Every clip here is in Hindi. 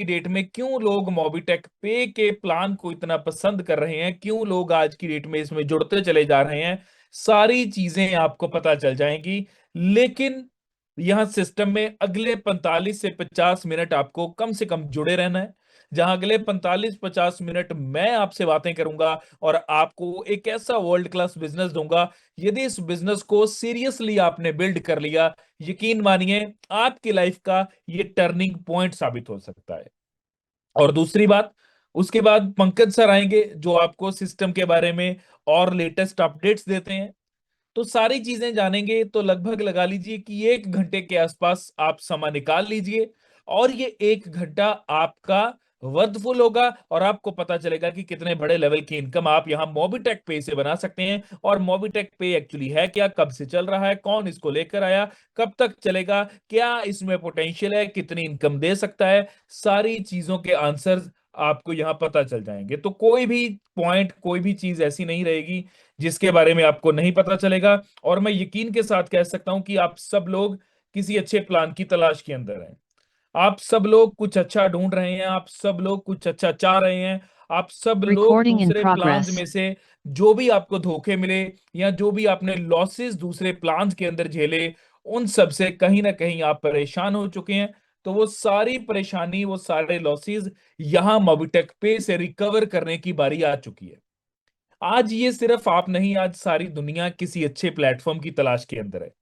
की डेट में क्यों लोग मोबिटेक पे के प्लान को इतना पसंद कर रहे हैं, क्यों लोग आज की डेट में इसमें जुड़ते चले जा रहे हैं, सारी चीजें आपको पता चल जाएंगी। लेकिन यहां सिस्टम में अगले 45 से 50 मिनट आपको कम से कम जुड़े रहना है, जहां अगले 45-50 मिनट मैं आपसे बातें करूंगा और आपको एक ऐसा वर्ल्ड क्लास बिजनेस दूंगा। यदि इस बिजनेस को सीरियसली आपने बिल्ड कर लिया, यकीन मानिए आपकी लाइफ का ये टर्निंग पॉइंट साबित हो सकता है। और दूसरी बात, उसके बाद पंकज सर आएंगे जो आपको सिस्टम के बारे में और लेटेस्ट अपडेट्स देते हैं। तो सारी चीजें जानेंगे तो लगभग लगा लीजिए कि 1 घंटे के आसपास आप समय निकाल लीजिए, और ये 1 घंटा आपका वर्थफुल होगा और आपको पता चलेगा कि कितने बड़े लेवल की इनकम आप यहाँ मोबिटेक पे से बना सकते हैं। और मोबिटेक पे एक्चुअली है क्या, कब से चल रहा है, कौन इसको लेकर आया, कब तक चलेगा, क्या इसमें पोटेंशियल है, कितनी इनकम दे सकता है, सारी चीजों के आंसर्स आपको यहाँ पता चल जाएंगे। तो कोई भी पॉइंट, कोई भी चीज ऐसी नहीं रहेगी जिसके बारे में आपको नहीं पता चलेगा। और मैं यकीन के साथ कह सकता हूं कि आप सब लोग किसी अच्छे प्लान की तलाश के अंदर हैं। आप सब लोग कुछ अच्छा ढूंढ रहे हैं, आप सब लोग कुछ अच्छा चाह रहे हैं। आप सब लोग Recording in दूसरे प्लान्स progress. में से जो भी आपको धोखे मिले या जो भी आपने लॉसेस दूसरे प्लान्स के अंदर झेले, उन सब से कहीं ना कहीं आप परेशान हो चुके हैं। तो वो सारी परेशानी, वो सारे लॉसेस यहां मोबिटेक पे से रिकवर करने की बारी आ चुकी है। आज ये सिर्फ आप नहीं, आज सारी दुनिया किसी अच्छे प्लेटफॉर्म की तलाश के अंदर है।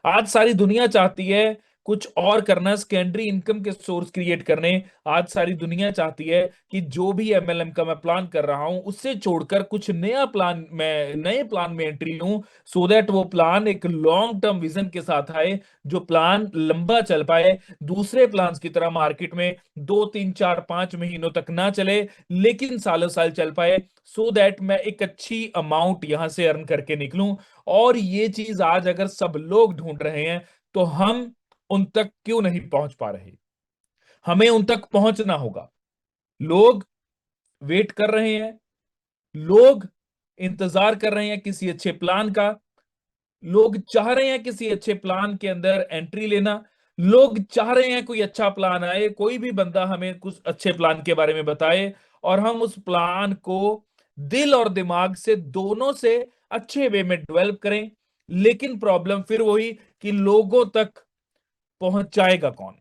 आज सारी दुनिया चाहती है कुछ और करना, सेकेंडरी इनकम के सोर्स क्रिएट करने। आज सारी दुनिया चाहती है कि जो भी एमएलएम का मैं प्लान कर रहा हूं उससे छोड़कर कुछ नया प्लान, मैं नए प्लान में एंट्री लूं, सो दैट वो प्लान एक लॉन्ग टर्म विजन के साथ आए, जो प्लान लंबा चल पाए, दूसरे प्लान्स की तरह मार्केट में 2 3 4 5 महीनों तक ना चले, लेकिन सालों साल चल पाए, सो दैट मैं एक अच्छी अमाउंट यहां से अर्न करके निकलूं। और ये चीज आज अगर सब लोग ढूंढ रहे हैं, तो हम उन तक क्यों नहीं पहुंच पा रहे? हमें उन तक पहुंचना होगा। लोग वेट कर रहे हैं, लोग इंतजार कर रहे हैं किसी अच्छे प्लान का, लोग चाह रहे हैं किसी अच्छे प्लान के अंदर एंट्री लेना, लोग चाह रहे हैं कोई अच्छा प्लान आए, कोई भी बंदा हमें कुछ अच्छे प्लान के बारे में बताए और हम उस प्लान को दिल और दिमाग से, दोनों से अच्छे वे में डेवलप करें। लेकिन प्रॉब्लम फिर वही कि लोगों तक पहुंचाएगा कौन?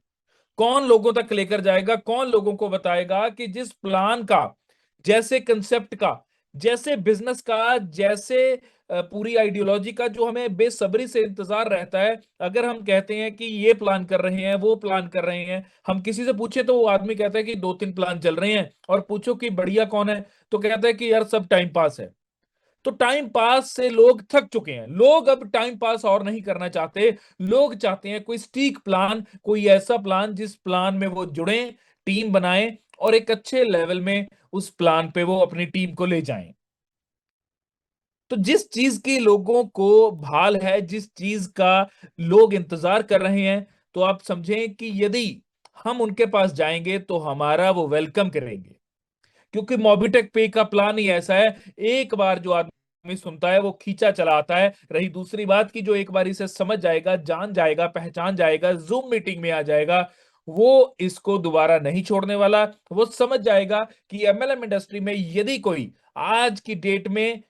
कौन लोगों तक लेकर जाएगा, कौन लोगों को बताएगा कि जिस प्लान का, जैसे कंसेप्ट का, जैसे बिजनेस का, जैसे पूरी आइडियोलॉजी का जो हमें बेसब्री से इंतजार रहता है, अगर हम कहते हैं कि ये प्लान कर रहे हैं, वो प्लान कर रहे हैं, हम किसी से पूछे तो वो आदमी कहता है कि 2 3 प्लान चल रहे हैं, और पूछो कि बढ़िया कौन है, तो कहता है कि यार सब टाइम पास है। तो टाइम पास से लोग थक चुके हैं, लोग अब टाइम पास और नहीं करना चाहते। लोग चाहते हैं कोई स्टीक प्लान, कोई ऐसा प्लान जिस प्लान में वो जुड़े, टीम बनाएं और एक अच्छे लेवल में उस प्लान पे वो अपनी टीम को ले जाएं। तो जिस चीज की लोगों को भाल है, जिस चीज का लोग इंतजार कर रहे हैं, तो आप समझें कि यदि हम उनके पास जाएंगे तो हमारा वो वेलकम करेंगे। क्योंकि मोबिटेक पे का प्लान ही ऐसा है, एक बार जो आदमी सुनता है वो खींचा चला आता है। रही दूसरी बात कि जो एक बार इसे समझ जाएगा, जान जाएगा, पहचान जाएगा, जूम मीटिंग में आ जाएगा, वो इसको दोबारा नहीं छोड़ने वाला। वो समझ जाएगा कि एमएलएम इंडस्ट्री में यदि कोई आज की डेट में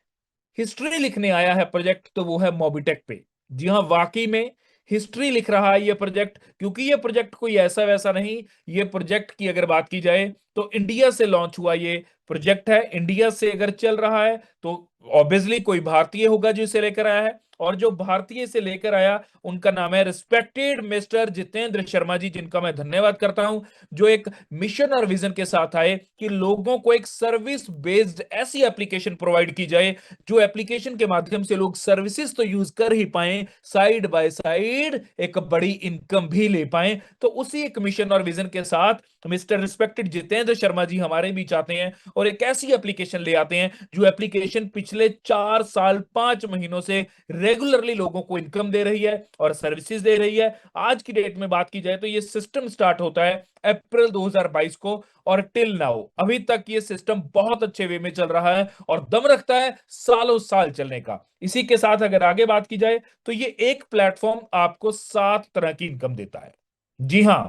हिस्ट्री लिखने आया है प्रोजेक्ट, तो वो है मोबिटेक पे। जी हाँ, वाकई में हिस्ट्री लिख रहा है ये प्रोजेक्ट, क्योंकि ये प्रोजेक्ट कोई ऐसा वैसा नहीं। ये प्रोजेक्ट की अगर बात की जाए तो इंडिया से लॉन्च हुआ ये प्रोजेक्ट है। इंडिया से अगर चल रहा है तो ऑब्वियसली कोई भारतीय होगा जो इसे लेकर आया है, और जो भारतीय इसे लेकर आया उनका नाम है रिस्पेक्टेड मिस्टर जितेंद्र शर्मा जी, जिनका मैं धन्यवाद करता हूं। जो एक मिशन और विजन के साथ आए कि लोगों को एक सर्विस बेस्ड ऐसी एप्लीकेशन प्रोवाइड की जाए, जो एप्लीकेशन के माध्यम से लोग सर्विसेज तो यूज कर ही पाए, साइड बाय साइड एक बड़ी इनकम भी ले पाए। तो उसी एक मिशन और विजन के साथ मिस्टर रिस्पेक्टेड जितेंद्र शर्मा जी हमारे बीच आते हैं और एक ऐसी एप्लीकेशन ले आते हैं जो एप्लीकेशन पिछले 4 साल 5 महीनों से रेगुलरली लोगों को इनकम दे रही है और सर्विसेज दे रही है। आज की डेट में बात की जाए तो ये सिस्टम स्टार्ट होता है अप्रैल 2022 को, और टिल नाउ अभी तक ये सिस्टम बहुत अच्छे वे में चल रहा है और दम रखता है सालों साल चलने का। इसी के साथ अगर आगे बात की जाए तो ये एक प्लेटफॉर्म आपको 7 तरह की इनकम देता है। जी हां,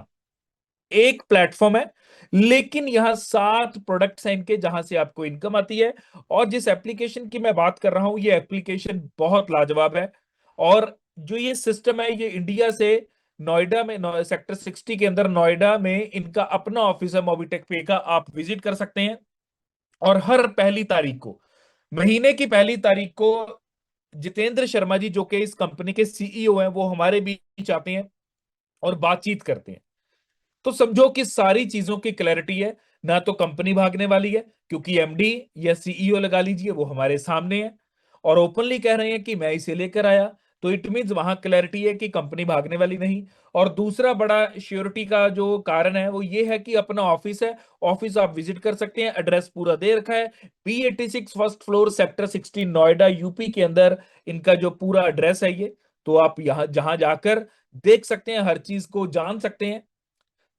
एक प्लेटफॉर्म है, लेकिन यहाँ 7 प्रोडक्ट्स हैं इनके जहां से आपको इनकम आती है। और जिस एप्लीकेशन की मैं बात कर रहा हूं, ये एप्लीकेशन बहुत लाजवाब है। और जो ये सिस्टम है, ये इंडिया से नोएडा में, सेक्टर 60 के अंदर नोएडा में इनका अपना ऑफिस है मोबिटेक पे का, आप विजिट कर सकते हैं। और हर पहली तारीख को, महीने की पहली तारीख को, जितेंद्र शर्मा जी जो कि इस कंपनी के सीईओ हैं, वो हमारे बीच आते हैं और बातचीत करते हैं। तो समझो कि सारी चीजों की क्लैरिटी है। ना तो कंपनी भागने वाली है, क्योंकि एमडी या सीईओ लगा लीजिए वो हमारे सामने है और ओपनली कह रहे हैं कि मैं इसे लेकर आया। तो इट मीन्स वहां क्लैरिटी है कि कंपनी भागने वाली नहीं। और दूसरा बड़ा श्योरिटी का जो कारण है वो ये है कि अपना ऑफिस है। ऑफिस आप विजिट कर सकते हैं, एड्रेस पूरा दे रखा है, P86 first floor sector 16 Noida UP के अंदर इनका जो पूरा एड्रेस है ये। तो आप यहां जहां जाकर देख सकते हैं, हर चीज को जान सकते हैं।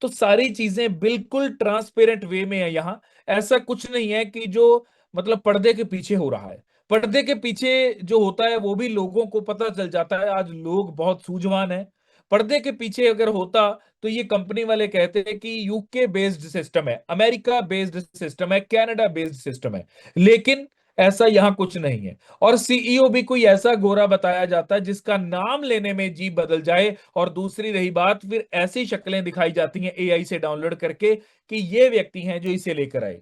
तो सारी चीजें बिल्कुल ट्रांसपेरेंट वे में है यहाँ। ऐसा कुछ नहीं है कि जो मतलब पर्दे के पीछे हो रहा है। पर्दे के पीछे जो होता है वो भी लोगों को पता चल जाता है। आज लोग बहुत सूझवान हैं। पर्दे के पीछे अगर होता तो ये कंपनी वाले कहते हैं कि यूके बेस्ड सिस्टम है, अमेरिका बेस्ड सिस्टम है, कनाडा बेस्ड सिस्टम है। लेकिन ऐसा यहां कुछ नहीं है। और सीईओ भी कोई ऐसा गोरा बताया जाता है जिसका नाम लेने में जी बदल जाए। और दूसरी रही बात, फिर ऐसी शक्लें दिखाई जाती हैं एआई से डाउनलोड करके कि ये व्यक्ति हैं जो इसे लेकर आए।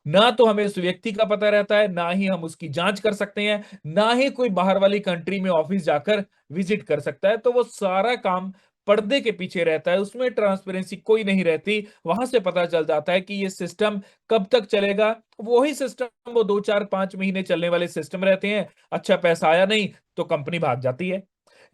ना तो हमें उस व्यक्ति का पता रहता है, ना ही हम उसकी जांच कर सकते हैं, ना ही कोई बाहर वाली कंट्री में ऑफिस जाकर विजिट कर सकता है। तो वो सारा काम पर्दे के पीछे रहता है, उसमें ट्रांसपेरेंसी कोई नहीं रहती। वहां से पता चल जाता है कि ये सिस्टम कब तक चलेगा। वही सिस्टम, वो 2 4 5 महीने चलने वाले सिस्टम रहते हैं। अच्छा पैसा आया नहीं तो कंपनी भाग जाती है।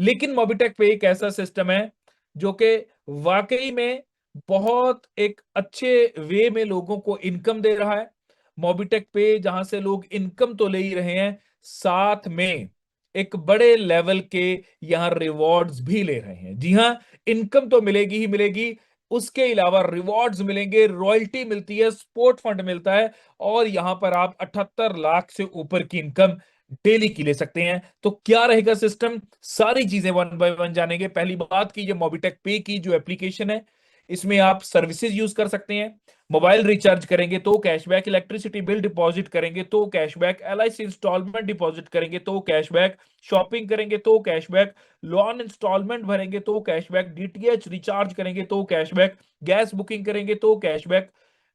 लेकिन मोबिटेक पे एक ऐसा सिस्टम है जो कि वाकई में बहुत एक अच्छे वे में लोगों को इनकम दे रहा है। मोबिटेक पे जहां से लोग इनकम तो ले ही रहे हैं, साथ में एक बड़े लेवल के यहां रिवॉर्ड्स भी ले रहे हैं। जी हाँ, इनकम तो मिलेगी ही मिलेगी, उसके अलावा रिवॉर्ड्स मिलेंगे, रॉयल्टी मिलती है, स्पोर्ट फंड मिलता है। और यहां पर आप 78 लाख से ऊपर की इनकम डेली की ले सकते हैं। तो क्या रहेगा सिस्टम, सारी चीजें वन बाय वन जानेंगे। पहली बात की ये मोबिटेक पे की जो एप्लीकेशन है, इसमें आप सर्विसेज यूज कर सकते हैं। मोबाइल रिचार्ज करेंगे तो कैशबैक, इलेक्ट्रिसिटी बिल डिपॉजिट करेंगे तो कैशबैक, एलआईसी इंस्टॉलमेंट डिपॉजिट करेंगे तो कैशबैक, शॉपिंग करेंगे तो कैशबैक, लोन इंस्टॉलमेंट भरेंगे तो कैशबैक, डीटीएच रिचार्ज करेंगे तो कैशबैक, गैस बुकिंग करेंगे तो कैशबैक।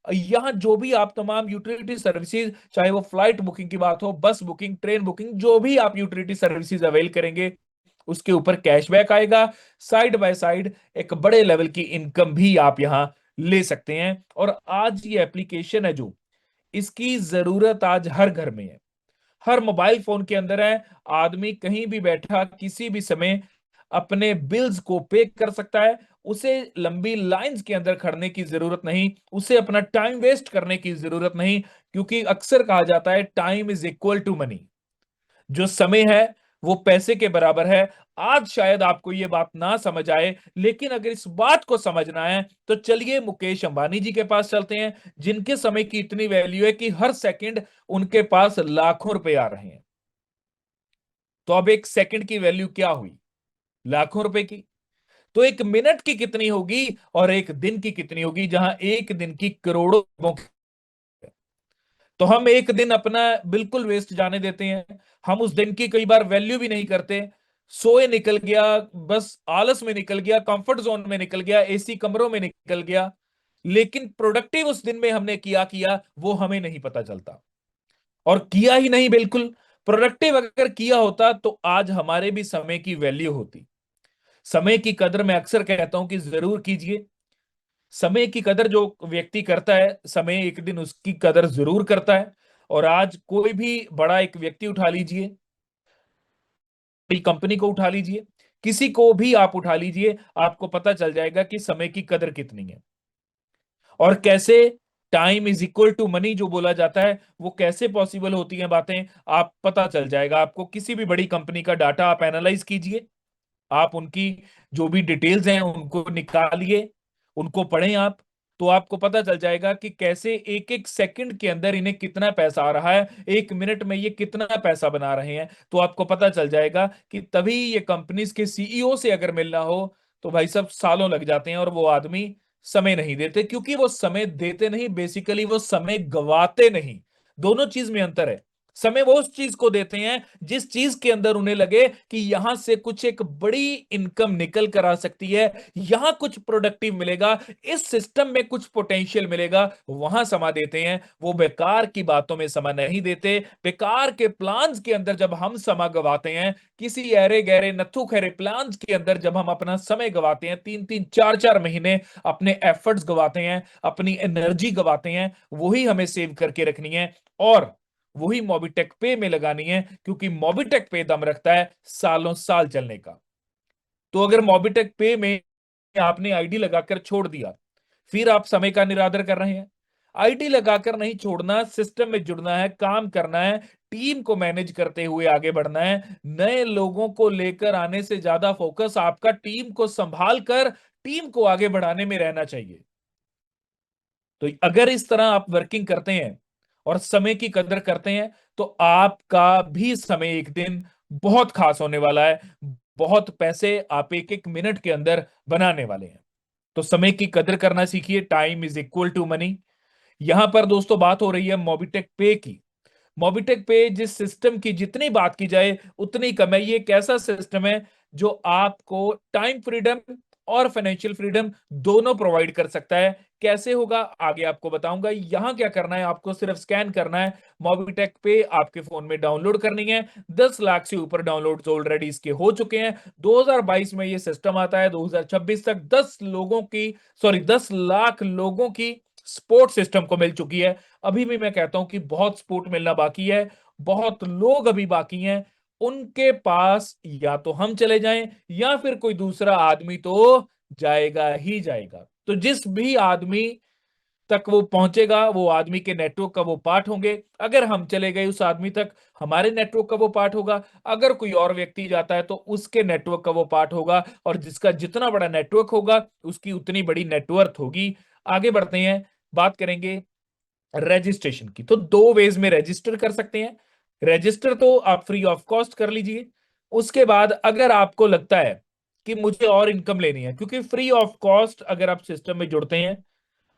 यहाँ जो भी आप तमाम यूटिलिटी सर्विसेज, चाहे वो फ्लाइट बुकिंग की बात हो, बस बुकिंग, ट्रेन बुकिंग, जो भी आप यूटिलिटी सर्विसेज अवेल करेंगे उसके ऊपर कैशबैक आएगा। साइड बाय साइड एक बड़े लेवल की इनकम भी आप यहां ले सकते हैं। और आज ये एप्लीकेशन है जो, इसकी जरूरत आज हर घर में है, हर मोबाइल फोन के अंदर है। आदमी कहीं भी बैठा किसी भी समय अपने बिल्स को पे कर सकता है। उसे लंबी लाइंस के अंदर खड़ने की जरूरत नहीं, उसे अपना टाइम वेस्ट करने की जरूरत नहीं। क्योंकि अक्सर कहा जाता है time is equal to money, जो समय है वो पैसे के बराबर है। आज शायद आपको ये बात ना समझ आए, लेकिन अगर इस बात को समझना है तो चलिए मुकेश अंबानी जी के पास चलते हैं, जिनके समय की इतनी वैल्यू है कि हर सेकंड उनके पास लाखों रुपए आ रहे हैं। तो अब एक सेकंड की वैल्यू क्या हुई, लाखों रुपए की। तो एक मिनट की कितनी होगी और एक दिन की कितनी होगी, जहां एक दिन की करोड़ों लोगों की। तो हम एक दिन अपना बिल्कुल वेस्ट जाने देते हैं। हम उस दिन की कई बार वैल्यू भी नहीं करते। सोए निकल गया, बस आलस में निकल गया, कंफर्ट जोन में निकल गया, एसी कमरों में निकल गया। लेकिन प्रोडक्टिव उस दिन में हमने किया किया वो हमें नहीं पता चलता। और किया ही नहीं, बिल्कुल प्रोडक्टिव अगर किया होता तो आज हमारे भी समय की वैल्यू होती। समय की कदर मैं अक्सर कहता हूं कि जरूर कीजिए। समय की कदर जो व्यक्ति करता है, समय एक दिन उसकी कदर जरूर करता है। और आज कोई भी बड़ा एक व्यक्ति उठा लीजिए, बड़ी कंपनी को उठा लीजिए, किसी को भी आप उठा लीजिए, आपको पता चल जाएगा कि समय की कदर कितनी है। और कैसे time is equal to money जो बोला जाता है, वो कैसे पॉसिबल होती हैं बातें, आप पता चल जाएगा आपको। किसी भी बड़ी कंपनी का डाटा आप एनालाइज कीजिए, आप उनकी जो भी डिटेल्स हैं उनको निकालिए, उनको पढ़ें आप। तो आपको पता चल जाएगा कि कैसे एक एक सेकंड के अंदर इन्हें कितना पैसा आ रहा है, एक मिनट में ये कितना पैसा बना रहे हैं। तो आपको पता चल जाएगा कि तभी ये कंपनीज के सीईओ से अगर मिलना हो तो भाई सब सालों लग जाते हैं और वो आदमी समय नहीं देते, क्योंकि वो समय देते नहीं, बेसिकली वो समय गवाते नहीं। दोनों चीज में अंतर है। समय वो उस चीज को देते हैं जिस चीज के अंदर उन्हें लगे कि यहां से कुछ एक बड़ी इनकम निकल कर आ सकती है, यहां कुछ प्रोडक्टिव मिलेगा, इस सिस्टम में कुछ पोटेंशियल मिलेगा, वहां समा देते हैं। वो बेकार की बातों में समा नहीं देते। बेकार के प्लान्स के अंदर जब हम समा गवाते हैं, किसी अरे गहरे नथु खैरे प्लान्स के अंदर जब हम अपना समय गवाते हैं, 3 3 4 4 महीने अपने एफर्ट्स गवाते हैं, अपनी एनर्जी गवाते हैं, वही हमें सेव करके रखनी है और वही मोबिटेक पे में लगानी है, क्योंकि मोबिटेक पे दम रखता है सालों साल चलने का। तो अगर मोबिटेक पे में आपने आईडी लगाकर छोड़ दिया, फिर आप समय का निरादर कर रहे हैं। आईडी लगाकर नहीं छोड़ना, सिस्टम में जुड़ना है, काम करना है, टीम को मैनेज करते हुए आगे बढ़ना है। नए लोगों को लेकर आने से ज्यादा फोकस आपका टीम को संभाल कर टीम को आगे बढ़ाने में रहना चाहिए। तो अगर इस तरह आप वर्किंग करते हैं और समय की कदर करते हैं, तो आपका भी समय एक दिन बहुत खास होने वाला है। बहुत पैसे आप एक एक मिनट के अंदर बनाने वाले हैं। तो समय की कदर करना सीखिए। Time is equal to money. यहां पर दोस्तों बात हो रही है मोबिटेक पे की। मोबिटेक पे जिस सिस्टम की जितनी बात की जाए उतनी कम है। ये एक ऐसा सिस्टम है जो आपको टाइम फ्रीडम और फाइनेंशियल फ्रीडम दोनों प्रोवाइड कर सकता है। कैसे होगा आगे आपको बताऊंगा। यहां क्या करना है, आपको सिर्फ स्कैन करना है। मोबिटेक पे आपके फोन में डाउनलोड करनी है। 10 लाख से ऊपर डाउनलोड्स ऑलरेडी इसके हो चुके हैं। 2022 में ये सिस्टम आता है, 2026 तक 10 लाख लोगों की सपोर्ट सिस्टम को मिल चुकी है। अभी भी मैं कहता हूं कि बहुत सपोर्ट मिलना बाकी है, बहुत लोग अभी बाकी हैं। उनके पास या तो हम चले जाएं या फिर कोई दूसरा आदमी तो जाएगा ही जाएगा। तो जिस भी आदमी तक वो पहुंचेगा, वो आदमी के नेटवर्क का वो पार्ट होंगे। अगर हम चले गए उस आदमी तक, हमारे नेटवर्क का वो पार्ट होगा। अगर कोई और व्यक्ति जाता है तो उसके नेटवर्क का वो पार्ट होगा। और जिसका जितना बड़ा नेटवर्क होगा उसकी उतनी बड़ी नेटवर्थ होगी। आगे बढ़ते हैं, बात करेंगे रजिस्ट्रेशन की। तो दो वेज में रजिस्टर कर सकते हैं। रजिस्टर तो आप फ्री ऑफ कॉस्ट कर लीजिए। उसके बाद अगर आपको लगता है कि मुझे और इनकम लेनी है, क्योंकि फ्री ऑफ कॉस्ट अगर आप सिस्टम में जुड़ते हैं,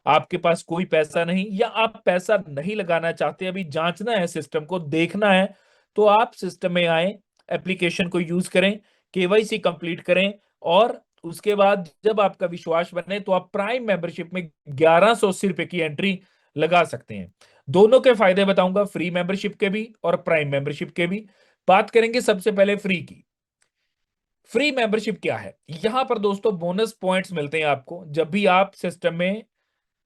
आपके पास कोई पैसा नहीं या आप पैसा नहीं लगाना चाहते, अभी जांचना है, सिस्टम को देखना है, तो आप सिस्टम में आए, एप्लीकेशन को यूज करें, केवाईसी कंप्लीट करें और उसके बाद जब आपका विश्वास बने तो आप प्राइम मेंबरशिप में 1180 रुपए की एंट्री लगा सकते हैं। दोनों के फायदे बताऊंगा, फ्री मेंबरशिप के भी और प्राइम मेंबरशिप के भी। बात करेंगे सबसे पहले फ्री की। फ्री मेंबरशिप क्या है? यहां पर दोस्तों बोनस पॉइंट्स मिलते हैं आपको जब भी आप सिस्टम में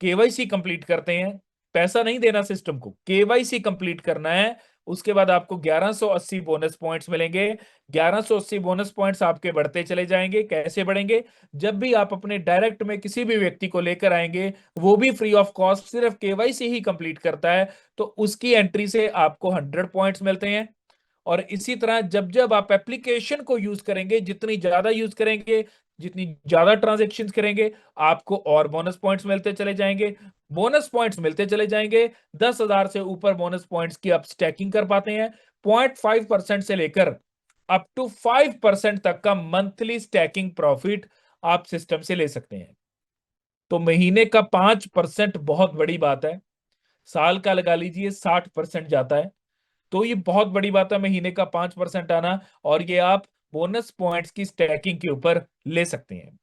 केवाईसी कंप्लीट करते हैं। पैसा नहीं देना सिस्टम को, केवाईसी कंप्लीट करना है। उसके बाद आपको 1180 बोनस पॉइंट्स मिलेंगे। 1180 बोनस पॉइंट्स आपके बढ़ते चले जाएंगे। कैसे बढ़ेंगे? जब भी आप अपने डायरेक्ट में किसी भी व्यक्ति को लेकर आएंगे, वो भी फ्री ऑफ कॉस्ट सिर्फ केवाईसी ही कंप्लीट करता है, तो उसकी एंट्री से आपको 100 पॉइंट्स मिलते हैं। और इसी तरह जब जब आप एप्लीकेशन को यूज करेंगे, जितनी ज्यादा यूज करेंगे, जितनी ज्यादा ट्रांजेक्शन करेंगे, आपको और बोनस पॉइंट्स मिलते चले जाएंगे। बोनस पॉइंट्स मिलते चले जाएंगे। 10,000 से ऊपर बोनस पॉइंट्स की आप स्टैकिंग कर पाते हैं। 0.5% से लेकर अप टू 5% तक का मंथली स्टैकिंग प्रॉफिट आप सिस्टम से ले सकते हैं। तो महीने का 5% बहुत बड़ी बात है। साल का लगा लीजिए 60% जाता है। तो ये बहुत बड़ी बात है, महीने का 5% आना, और ये आप बोनस पॉइंट्स की स्टैकिंग के ऊपर ले सकते हैं।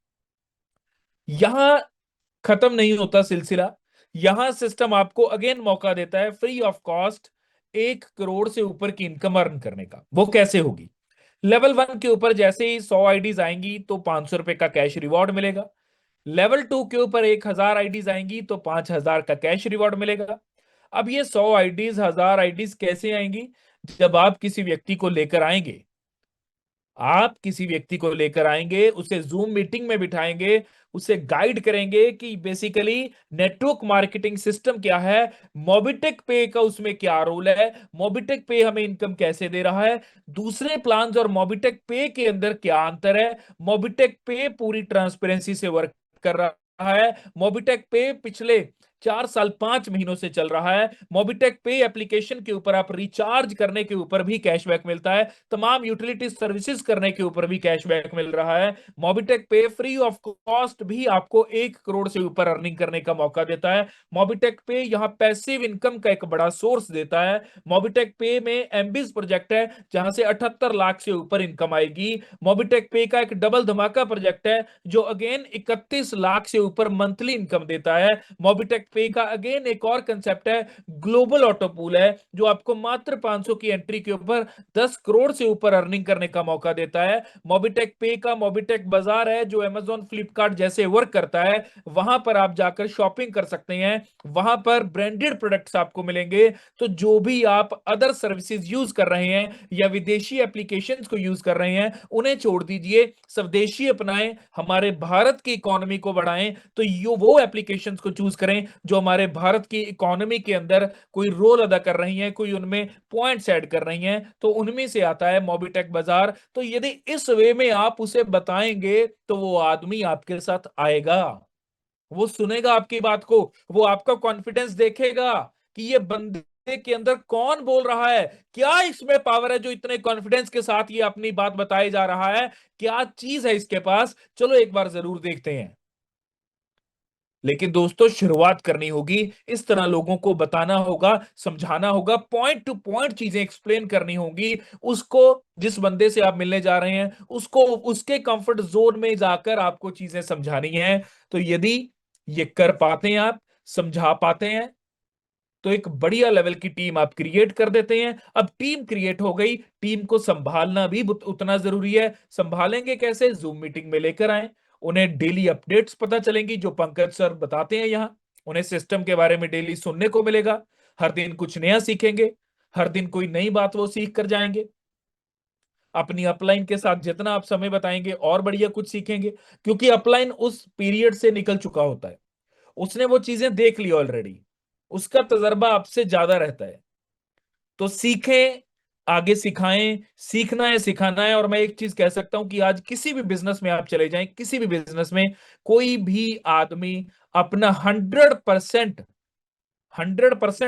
यहां खत्म नहीं होता सिलसिला। यहां सिस्टम आपको अगेन मौका देता है फ्री ऑफ कॉस्ट 1 करोड़ से ऊपर की इनकम अर्न करने का। वो कैसे होगी? लेवल 1 के ऊपर जैसे ही 100 आईडीज आएंगी तो 500 रुपए का कैश रिवॉर्ड मिलेगा। लेवल 2 के ऊपर 1,000 आईडीज आएंगी तो 5,000 का कैश रिवॉर्ड मिलेगा। अब ये 100 आईडीज, 1,000 आईडीज कैसे आएंगी? जब आप किसी व्यक्ति को लेकर आएंगे, आप किसी व्यक्ति को लेकर आएंगे, उसे जूम मीटिंग में बिठाएंगे, उसे गाइड करेंगे कि बेसिकली नेटवर्क मार्केटिंग सिस्टम क्या है, मोबिटेक पे का उसमें क्या रोल है, मोबिटेक पे हमें इनकम कैसे दे रहा है, दूसरे प्लान्स और मोबिटेक पे के अंदर क्या अंतर है, मोबिटेक पे पूरी ट्रांसपेरेंसी से वर्क कर रहा है, मोबिटेक पे पिछले 4 साल 5 महीनों से चल रहा है। मोबिटेक पे एप्लीकेशन के ऊपर आप रिचार्ज करने के ऊपर भी कैशबैक मिलता है, तमाम यूटिलिटी सर्विसेज करने के ऊपर भी कैशबैक मिल रहा है। मोबिटेक पे फ्री ऑफ कॉस्ट भी आपको 1 करोड़ से ऊपर अर्निंग करने का मौका देता है। मोबिटेक पे यहाँ पैसिव इनकम का एक बड़ा सोर्स देता है। मोबिटेक पे में एमबीज प्रोजेक्ट है जहां से 78 लाख से ऊपर इनकम आएगी। मोबिटेक पे का एक डबल धमाका प्रोजेक्ट है जो अगेन 31 लाख से ऊपर मंथली इनकम देता है। मोबिटेक पे का अगेन एक और कंसेप्ट है, ग्लोबल ऑटो पूल है, जो आपको मात्र 500 की एंट्री के ऊपर 10 करोड़ से ऊपर अर्निंग करने का मौका देता है। मोबिटेक पे का मोबिटेक बाजार है जो अमेजॉन फ्लिपकार्ट जैसे वर्क करता है, वहां पर आप जाकर शॉपिंग कर सकते हैं, वहां पर ब्रांडेड प्रोडक्ट्स आपको मिलेंगे। तो जो भी आप अदर सर्विसेज यूज कर रहे हैं या विदेशी एप्लीकेशंस को यूज कर रहे हैं, उन्हें छोड़ दीजिए, स्वदेशी अपनाएं, हमारे भारत की इकोनॉमी को बढ़ाएं। तो यो वो एप्लीकेशंस को चूज करें जो हमारे भारत की इकोनॉमी के अंदर कोई रोल अदा कर रही हैं, कोई उनमें पॉइंट्स ऐड कर रही हैं। तो उनमें से आता है मोबिटेक बाजार। तो यदि इस वे में आप उसे बताएंगे तो वो आदमी आपके साथ आएगा, वो सुनेगा आपकी बात को, वो आपका कॉन्फिडेंस देखेगा कि ये बंदे के अंदर कौन बोल रहा है, क्या इसमें पावर है जो इतने कॉन्फिडेंस के साथ ये अपनी बात बताई जा रहा है, क्या चीज है इसके पास, चलो एक बार जरूर देखते हैं। लेकिन दोस्तों शुरुआत करनी होगी, इस तरह लोगों को बताना होगा, समझाना होगा, पॉइंट टू पॉइंट चीजें एक्सप्लेन करनी होगी उसको। जिस बंदे से आप मिलने जा रहे हैं उसको उसके कंफर्ट जोन में जाकर आपको चीजें समझानी है। तो यदि ये कर पाते हैं, आप समझा पाते हैं, तो एक बढ़िया लेवल की टीम आप क्रिएट कर देते हैं। अब टीम क्रिएट हो गई, टीम को संभालना भी उतना जरूरी है। संभालेंगे कैसे? जूम मीटिंग में लेकर आए, उन्हें डेली अपडेट्स पता चलेंगी जो पंकज सर बताते हैं यहाँ, उन्हें सिस्टम के बारे में डेली सुनने को मिलेगा, हर दिन कुछ नया सीखेंगे, हर दिन कोई नई बात वो सीख कर जाएंगे। अपनी अपलाइन के साथ जितना आप समय बताएंगे और बढ़िया कुछ सीखेंगे, क्योंकि अपलाइन उस पीरियड से निकल चुका होता है, उसने वो चीजें देख ली ऑलरेडी, उसका तजर्बा आपसे ज्यादा रहता है। तो सीखें, आगे सिखाएं, सीखना है सिखाना है। और मैं एक चीज कह सकता हूं कि आज किसी भी बिजनेस में आप चले जाएं, किसी भी बिजनेस में कोई भी आदमी अपना 100%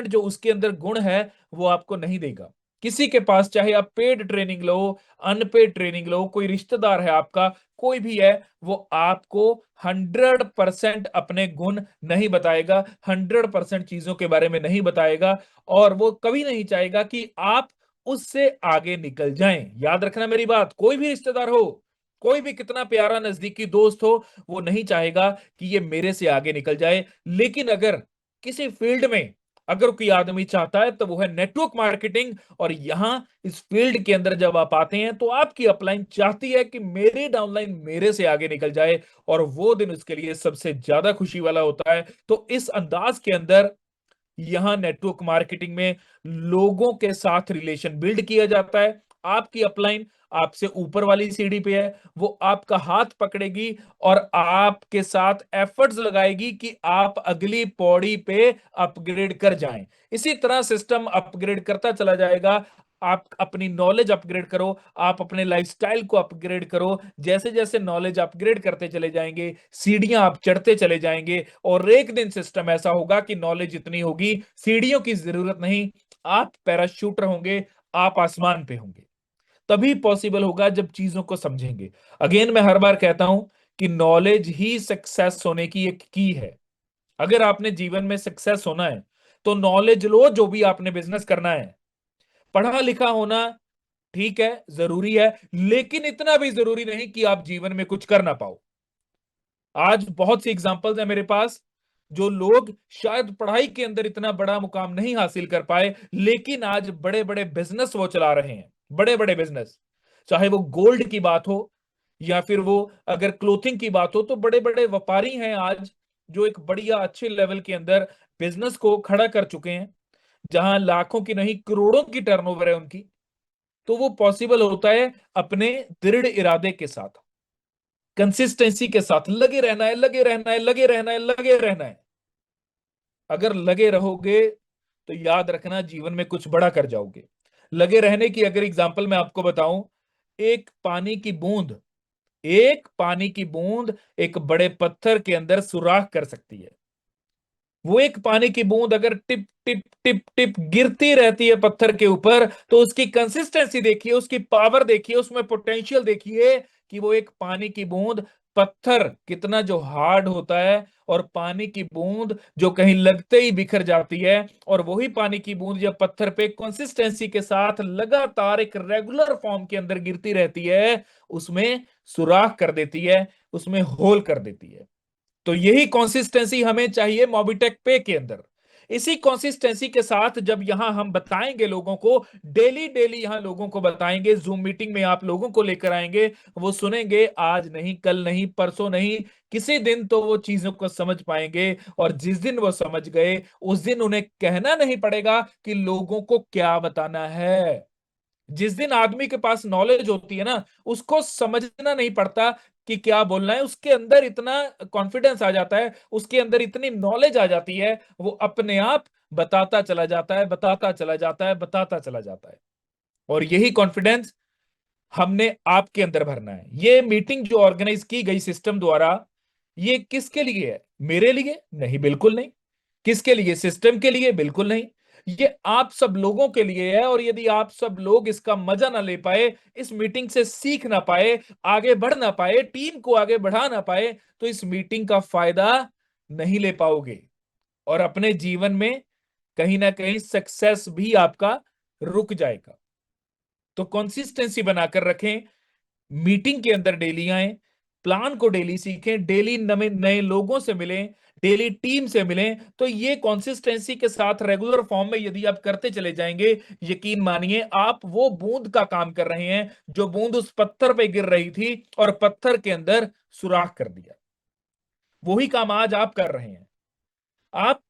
जो उसके अंदर गुण है वो आपको नहीं देगा। किसी के पास चाहे आप पेड ट्रेनिंग लो, अनपेड ट्रेनिंग लो, कोई रिश्तेदार है आपका, कोई भी है, वो आपको 100% अपने गुण नहीं बताएगा, 100% चीजों के बारे में नहीं बताएगा, और वो कभी नहीं चाहेगा कि आप उससे आगे निकल जाएं। याद रखना मेरी बात, कोई भी रिश्तेदार हो, कोई भी कितना प्यारा नजदीकी दोस्त हो, वो नहीं चाहेगा कि ये मेरे से आगे निकल जाए। लेकिन अगर किसी फील्ड में अगर कोई आदमी चाहता है तो वो है नेटवर्क मार्केटिंग। और यहां इस फील्ड के अंदर जब आप आते हैं तो आपकी अपलाइन चाहती है कि मेरी डाउनलाइन मेरे से आगे निकल जाए, और वो दिन उसके लिए सबसे ज्यादा खुशी वाला होता है। तो इस अंदाज के अंदर यहां नेटवर्क मार्केटिंग में लोगों के साथ रिलेशन बिल्ड किया जाता है। आपकी अपलाइन आपसे ऊपर वाली सीढ़ी पे है, वो आपका हाथ पकड़ेगी और आपके साथ एफर्ट्स लगाएगी कि आप अगली पौड़ी पे अपग्रेड कर जाएं। इसी तरह सिस्टम अपग्रेड करता चला जाएगा। आप अपनी नॉलेज अपग्रेड करो, आप अपने लाइफस्टाइल को अपग्रेड करो। जैसे जैसे नॉलेज अपग्रेड करते चले जाएंगे, सीढ़ियां आप चढ़ते चले जाएंगे, और एक दिन सिस्टम ऐसा होगा कि नॉलेज इतनी होगी, सीढ़ियों की जरूरत नहीं, आप पैराशूटर होंगे, आप आसमान पे होंगे। तभी पॉसिबल होगा जब चीजों को समझेंगे। अगेन मैं हर बार कहता हूं कि नॉलेज ही सक्सेस होने की एक की है। अगर आपने जीवन में सक्सेस होना है तो नॉलेज लो, जो भी आपने बिजनेस करना है। पढ़ा लिखा होना ठीक है, जरूरी है, लेकिन इतना भी जरूरी नहीं कि आप जीवन में कुछ कर ना पाओ। आज बहुत सी एग्जांपल्स है मेरे पास, जो लोग शायद पढ़ाई के अंदर इतना बड़ा मुकाम नहीं हासिल कर पाए, लेकिन आज बड़े बड़े बिजनेस वो चला रहे हैं, बड़े बड़े बिजनेस। चाहे वो गोल्ड की बात हो या फिर वो अगर क्लोथिंग की बात हो, तो बड़े बड़े व्यापारी हैं आज जो एक बढ़िया अच्छे लेवल के अंदर बिजनेस को खड़ा कर चुके हैं, जहां लाखों की नहीं करोड़ों की टर्नओवर है उनकी। तो वो पॉसिबल होता है अपने दृढ़ इरादे के साथ, कंसिस्टेंसी के साथ। लगे रहना है, लगे रहना है, लगे रहना है, लगे रहना है। अगर लगे रहोगे तो याद रखना जीवन में कुछ बड़ा कर जाओगे। लगे रहने की अगर एग्जांपल मैं आपको बताऊं, एक पानी की बूंद एक पानी की बूंद एक बड़े पत्थर के अंदर सुराख कर सकती है। वो एक पानी की बूंद अगर टिप टिप टिप टिप गिरती रहती है पत्थर के ऊपर, तो उसकी कंसिस्टेंसी देखिए, उसकी पावर देखिए, उसमें पोटेंशियल देखिए कि वो एक पानी की बूंद, पत्थर कितना जो हार्ड होता है, और पानी की बूंद जो कहीं लगते ही बिखर जाती है, और वही पानी की बूंद जब पत्थर पे कंसिस्टेंसी के साथ लगातार एक रेगुलर फॉर्म के अंदर गिरती रहती है, उसमें सुराख कर देती है, उसमें होल कर देती है। तो यही कंसिस्टेंसी हमें चाहिए मोबिटेक पे के अंदर। इसी कंसिस्टेंसी के साथ जब यहां हम बताएंगे लोगों को, डेली डेली यहां लोगों को बताएंगे, जूम मीटिंग में आप लोगों को लेकर आएंगे, वो सुनेंगे, आज नहीं, कल नहीं, परसों नहीं, किसी दिन तो वो चीजों को समझ पाएंगे। और जिस दिन वो समझ गए, उस दिन उन्हें कहना नहीं पड़ेगा कि लोगों को क्या बताना है। जिस दिन आदमी के पास नॉलेज होती है ना, उसको समझना नहीं पड़ता कि क्या बोलना है, उसके अंदर इतना कॉन्फिडेंस आ जाता है, उसके अंदर इतनी नॉलेज आ जाती है, वो अपने आप बताता चला जाता है, बताता चला जाता है, बताता चला जाता है। और यही कॉन्फिडेंस हमने आपके अंदर भरना है। ये मीटिंग जो ऑर्गेनाइज की गई सिस्टम द्वारा, ये किसके लिए है? मेरे लिए नहीं, बिल्कुल नहीं। किसके लिए? सिस्टम के लिए? बिल्कुल नहीं। ये आप सब लोगों के लिए है। और यदि आप सब लोग इसका मजा ना ले पाए, इस मीटिंग से सीख ना पाए, आगे बढ़ ना पाए, टीम को आगे बढ़ा ना पाए, तो इस मीटिंग का फायदा नहीं ले पाओगे, और अपने जीवन में कहीं ना कहीं सक्सेस भी आपका रुक जाएगा। तो कंसिस्टेंसी बनाकर रखें, मीटिंग के अंदर डेली आए, प्लान को डेली सीखें, डेली नए नए लोगों से मिलें, डेली टीम से मिलें। तो ये कंसिस्टेंसी के साथ रेगुलर फॉर्म में यदि आप करते चले जाएंगे, यकीन मानिए आप वो बूंद का काम कर रहे हैं, जो बूंद उस पत्थर पे गिर रही थी और पत्थर के अंदर सुराख कर दिया। वही काम आज आप कर रहे हैं। आप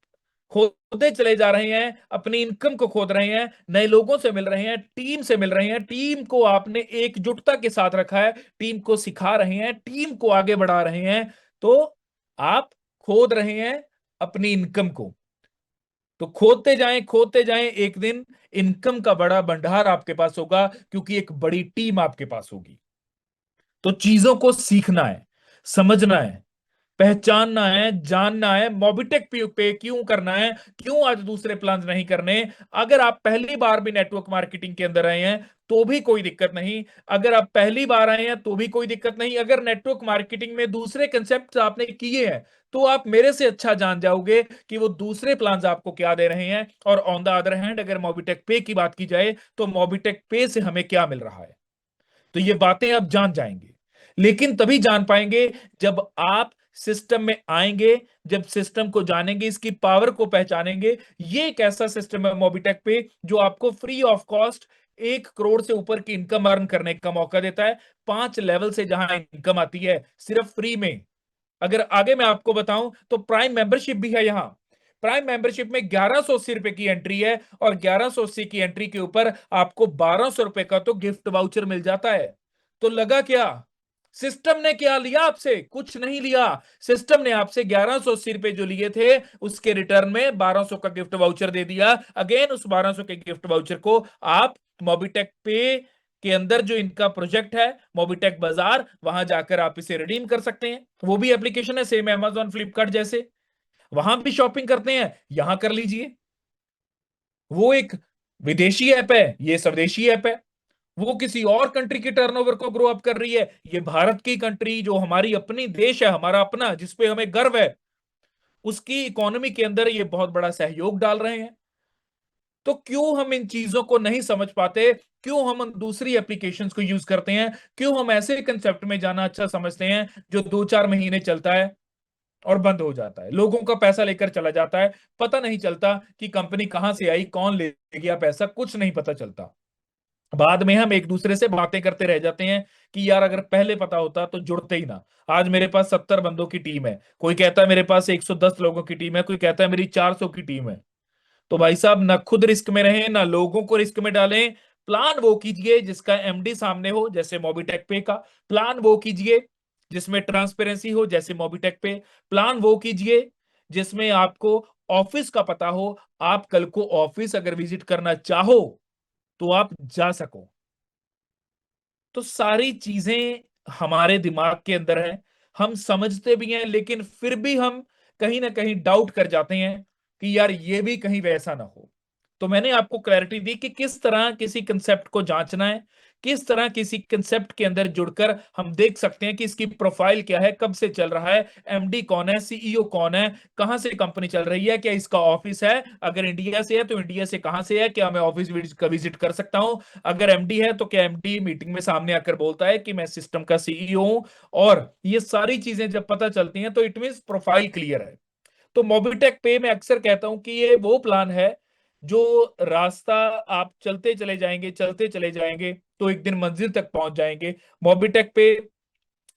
खोदते चले जा रहे हैं, अपनी इनकम को खोद रहे हैं, नए लोगों से मिल रहे हैं, टीम से मिल रहे हैं, टीम को आपने एकजुटता के साथ रखा है, टीम को सिखा रहे हैं, टीम को आगे बढ़ा रहे हैं। तो आप खोद रहे हैं अपनी इनकम को। तो खोदते जाएं, एक दिन इनकम का बड़ा भंडार आपके पास होगा, क्योंकि एक बड़ी टीम आपके पास होगी। तो चीजों को सीखना है, समझना है, पहचानना है, जानना है, मोबिटेक पे क्यों करना है, क्यों आज दूसरे प्लान नहीं करने। अगर आप पहली बार भी नेटवर्क मार्केटिंग के अंदर आए हैं तो भी कोई दिक्कत नहीं, अगर आप पहली बार आए हैं तो भी कोई दिक्कत नहीं, अगर नेटवर्क मार्केटिंग में दूसरे कंसेप्ट आपने किए हैं तो आप मेरे से अच्छा जान जाओगे कि वो दूसरे प्लान आपको क्या दे रहे हैं। और ऑन द अदर हैंड अगर मोबिटेक पे की बात की जाए, तो मोबिटेक पे से हमें क्या मिल रहा है, तो ये बातें आप जान जाएंगे। लेकिन तभी जान पाएंगे जब आप सिस्टम में आएंगे, जब सिस्टम को जानेंगे, इसकी पावर को पहचानेंगे। ये एक ऐसा सिस्टम है मोबिटेक पे जो आपको फ्री ऑफ कॉस्ट 1 करोड़ से ऊपर की इनकम अर्न करने का मौका देता है। 5 लेवल से जहां इनकम आती है सिर्फ फ्री में। अगर आगे मैं आपको बताऊं तो प्राइम मेंबरशिप भी है यहां। प्राइम मेंबरशिप में 1180 रुपए की एंट्री है, और 1180 की एंट्री के ऊपर आपको 1200 रुपए का तो गिफ्ट वाउचर मिल जाता है। तो लगा क्या? सिस्टम ने क्या लिया आपसे? कुछ नहीं लिया। सिस्टम ने आपसे 1180 रुपए जो लिए थे, उसके रिटर्न में 1200 का गिफ्ट वाउचर दे दिया। अगेन उस 1200 के गिफ्ट वाउचर को आप मोबिटेक पे के अंदर जो इनका प्रोजेक्ट है, मोबिटेक बाजार, वहां जाकर आप इसे रिडीम कर सकते हैं। वो भी एप्लीकेशन है सेम अमेजॉन फ्लिपकार्ट जैसे, वहां भी शॉपिंग करते हैं, यहां कर लीजिए। वो एक विदेशी ऐप है, ये स्वदेशी ऐप है। वो किसी और कंट्री के टर्नओवर को ग्रो अप कर रही है, ये भारत की कंट्री जो हमारी अपनी देश है, हमारा अपना, जिसपे हमें गर्व है, उसकी इकोनॉमी के अंदर ये बहुत बड़ा सहयोग डाल रहे हैं। तो क्यों हम इन चीजों को नहीं समझ पाते? क्यों हम दूसरी एप्लीकेशंस को यूज करते हैं? क्यों हम ऐसे कंसेप्ट में जाना अच्छा समझते हैं जो 2-4 महीने चलता है और बंद हो जाता है, लोगों का पैसा लेकर चला जाता है, पता नहीं चलता कि कंपनी कहां से आई, कौन ले गया पैसा, कुछ नहीं पता चलता। बाद में हम एक दूसरे से बातें करते रह जाते हैं कि यार अगर पहले पता होता तो जुड़ते ही ना। आज मेरे पास 70 बंदों की टीम है, कोई कहता है मेरे पास 110 लोगों की टीम है, कोई कहता है मेरी 400 की टीम है। तो भाई साहब, ना खुद रिस्क में रहें, ना लोगों को रिस्क में डालें। प्लान वो कीजिए जिसका एमडी सामने हो, जैसे मोबिटेक पे का। प्लान वो कीजिए जिसमें ट्रांसपेरेंसी हो, जैसे मोबिटेक पे। प्लान वो कीजिए जिसमें आपको ऑफिस का पता हो, आप कल को ऑफिस अगर विजिट करना चाहो तो आप जा सको। तो सारी चीजें हमारे दिमाग के अंदर है, हम समझते भी हैं, लेकिन फिर भी हम कहीं ना कहीं डाउट कर जाते हैं कि यार ये भी कहीं वैसा ना हो। तो मैंने आपको क्लैरिटी दी कि किस तरह किसी कंसेप्ट को जांचना है, किस तरह किसी कंसेप्ट के अंदर जुड़कर हम देख सकते हैं कि इसकी प्रोफाइल क्या है, कब से चल रहा है, एमडी कौन है, सीईओ कौन है, कहां से कंपनी चल रही है, क्या इसका ऑफिस है, अगर इंडिया से है तो इंडिया से कहां से है, क्या मैं ऑफिस का विजिट कर सकता हूं, अगर एमडी है तो क्या एमडी मीटिंग में सामने आकर बोलता है कि मैं सिस्टम का सीईओ हूं। और ये सारी चीजें जब पता चलती हैं तो इट मीन प्रोफाइल क्लियर है। तो मोबिटेक पे मैं अक्सर कहता हूं कि ये वो प्लान है जो रास्ता आप चलते चले जाएंगे तो एक दिन मंजिल तक पहुंच जाएंगे। मोबिटेक पे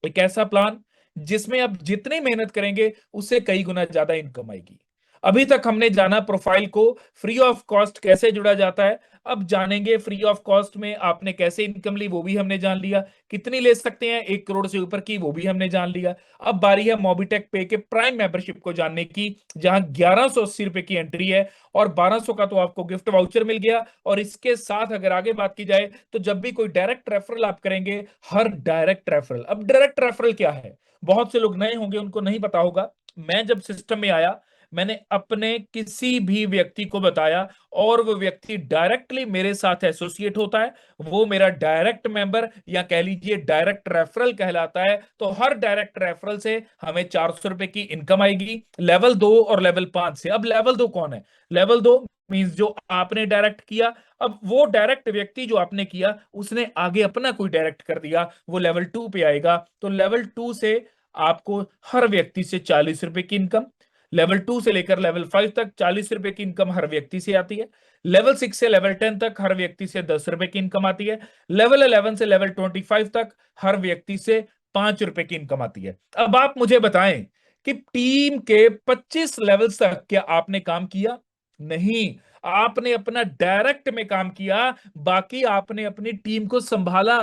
एक ऐसा प्लान जिसमें आप जितनी मेहनत करेंगे उससे कई गुना ज्यादा इनकम आएगी। अभी तक हमने जाना प्रोफाइल को फ्री ऑफ कॉस्ट कैसे जुड़ा जाता है, अब जानेंगे फ्री ऑफ कॉस्ट में आपने कैसे इनकम ली वो भी हमने जान लिया, कितनी ले सकते हैं 1 करोड़ से ऊपर की वो भी हमने जान लिया। अब बारी है मोबिटेक पे के प्राइम मेंबरशिप को जानने की, जहां 1180 रुपए की एंट्री है और 1200 का तो आपको गिफ्ट वाउचर मिल गया। और इसके साथ अगर आगे बात की जाए तो जब भी कोई डायरेक्ट रेफरल आप करेंगे, हर डायरेक्ट रेफरल, अब डायरेक्ट रेफरल क्या है बहुत से लोग नए होंगे उनको नहीं पता होगा। मैं जब सिस्टम में आया मैंने अपने किसी भी व्यक्ति को बताया और वो व्यक्ति डायरेक्टली मेरे साथ एसोसिएट होता है, वो मेरा डायरेक्ट मेंबर या कह लीजिए डायरेक्ट रेफरल कहलाता है। तो हर डायरेक्ट रेफरल से हमें 400 रुपए की इनकम आएगी लेवल 2 और लेवल 5 से। अब लेवल 2 कौन है? लेवल 2 मींस जो आपने डायरेक्ट किया, अब वो डायरेक्ट व्यक्ति जो आपने किया उसने आगे अपना कोई डायरेक्ट कर दिया, वो लेवल 2 पे आएगा। तो लेवल 2 से आपको हर व्यक्ति से 40 रुपए की इनकम, लेवल 2 से लेकर लेवल 5 तक 40 रुपए की इनकम हर व्यक्ति से आती है। लेवल 6 से लेवल 10 तक हर व्यक्ति से 10 रुपए की इनकम आती है। लेवल 11 से लेवल 25 तक हर व्यक्ति से 5 रुपए की इनकम आती है। अब आप मुझे बताएं कि टीम के 25 लेवल तक क्या आपने काम किया? नहीं, आपने अपना डायरेक्ट में काम किया, बाकी आपने अपनी टीम को संभाला।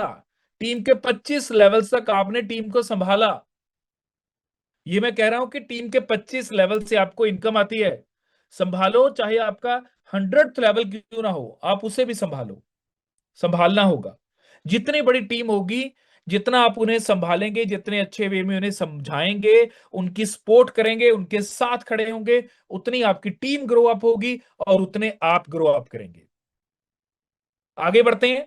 टीम के 25 लेवल तक आपने टीम को संभाला। ये मैं कह रहा हूं कि टीम के 25 लेवल से आपको इनकम आती है, संभालो, चाहे आपका 100th लेवल क्यों ना हो, आप उसे भी संभालो, संभालना होगा। जितनी बड़ी टीम होगी, जितना आप उन्हें संभालेंगे, जितने अच्छे वे में उन्हें समझाएंगे, उनकी सपोर्ट करेंगे, उनके साथ खड़े होंगे, उतनी आपकी टीम ग्रो अप होगी और उतने आप ग्रो अप करेंगे। आगे बढ़ते हैं,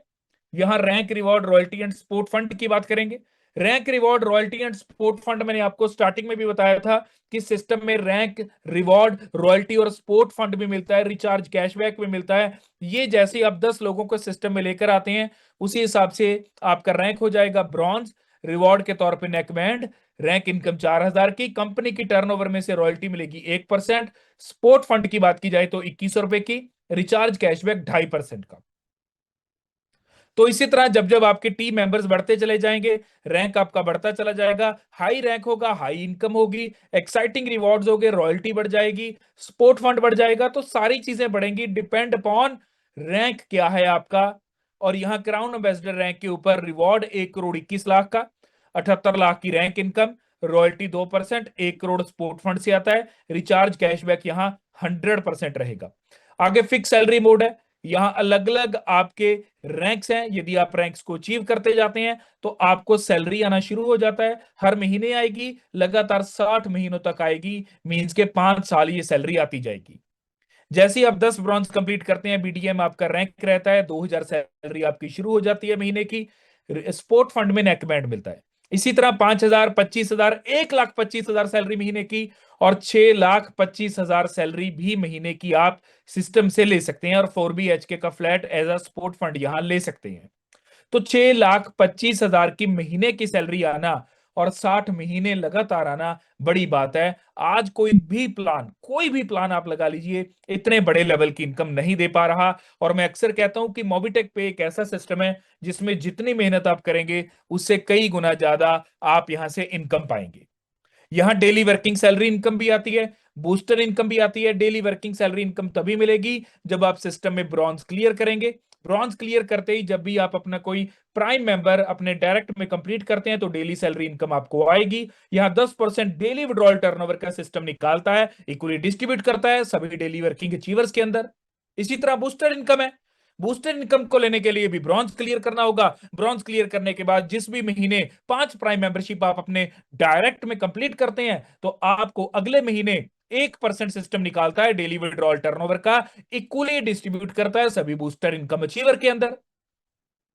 यहां rank reward royalty and support fund की बात करेंगे। Rank reward royalty and support fund मैंने आपको स्टार्टिंग में भी बताया था कि सिस्टम में रैंक रिवॉर्ड रॉयल्टी और सपोर्ट फंड भी मिलता है, रिचार्ज कैशबैक भी मिलता है। ये जैसे ही आप 10 लोगों को सिस्टम में लेकर आते हैं उसी हिसाब से आपका रैंक हो जाएगा ब्रॉन्ज, रिवॉर्ड के तौर पे नेकबैंड, रैंक इनकम 4000 की, कंपनी की टर्नओवर में से रॉयल्टी मिलेगी 1%, सपोर्ट फंड की बात की जाए तो 2100 रुपए की, रिचार्ज कैशबैक 2.5% का। तो इसी तरह जब जब आपके टीम मेंबर्स बढ़ते चले जाएंगे, रैंक आपका बढ़ता चला जाएगा, हाई रैंक होगा, हाई इनकम होगी, एक्साइटिंग रिवॉर्ड्स होंगे, रॉयल्टी बढ़ जाएगी, सपोर्ट फंड बढ़ जाएगा, तो सारी चीजें बढ़ेंगी, डिपेंड अपॉन रैंक क्या है आपका। और यहां क्राउन एम्बेसडर रैंक के ऊपर रिवॉर्ड 1 करोड़ 21 लाख का, 78 लाख की rank income, royalty 2%, 1 crore support fund से आता है, रिचार्ज कैशबैक यहां 100% रहेगा। आगे फिक्स सैलरी मोड है, यहां अलग अलग आपके रैंक्स हैं, यदि आप रैंक्स को अचीव करते जाते हैं तो आपको सैलरी आना शुरू हो जाता है, हर महीने आएगी, लगातार 60 महीनों तक आएगी, मींस के 5 साल ये सैलरी आती जाएगी। जैसे ही आप 10 ब्रॉन्ज कंप्लीट करते हैं, बीडीएम आपका रैंक रहता है, 2000 सैलरी आपकी शुरू हो जाती है महीने की, स्पोर्ट फंड में नेकबैंड मिलता है। इसी तरह 5000, 25,000, 1,25,000 सैलरी महीने की और 6,25,000 सैलरी भी महीने की आप सिस्टम से ले सकते हैं और 4BHK का flat as a support fund यहां ले सकते हैं। तो 6,25,000 की महीने की सैलरी आना और 60 महीने लगातार आना बड़ी बात है। आज कोई भी प्लान आप लगा लीजिए, इतने बड़े लेवल की इनकम नहीं दे पा रहा। और मैं अक्सर कहता हूं कि मोबिटेक पे एक ऐसा सिस्टम है जिसमें जितनी मेहनत आप करेंगे उससे कई गुना ज्यादा आप यहां से इनकम पाएंगे। यहां डेली वर्किंग सैलरी इनकम भी आती है, बूस्टर इनकम भी आती है। डेली वर्किंग सैलरी इनकम तभी मिलेगी जब आप सिस्टम में ब्रॉन्ज क्लियर करेंगे। ब्रॉन्ज क्लियर करते ही जब भी आप अपना कोई प्राइम मेंबर अपने डायरेक्ट में कंप्लीट करते हैं तो डेली सैलरी इनकम आपको आएगी। यहां 10% डेली विड्रॉल टर्नओवर का सिस्टम निकालता है, इक्वली डिस्ट्रीब्यूट करता है सभी डेली वर्किंग अचीवर्स के अंदर। इसी तरह बूस्टर इनकम है, बूस्टर इनकम को लेने के लिए भी ब्रॉन्ज क्लियर करना होगा। ब्रॉन्ज क्लियर करने के बाद जिस भी महीने 5 प्राइम मेंबरशिप आप अपने डायरेक्ट में कंप्लीट करते हैं, तो आपको अगले महीने 1% सिस्टम निकालता है डेली विड्रॉल टर्नओवर का, इक्वली डिस्ट्रीब्यूट करता है सभी बूस्टर इनकम अचीवर के अंदर।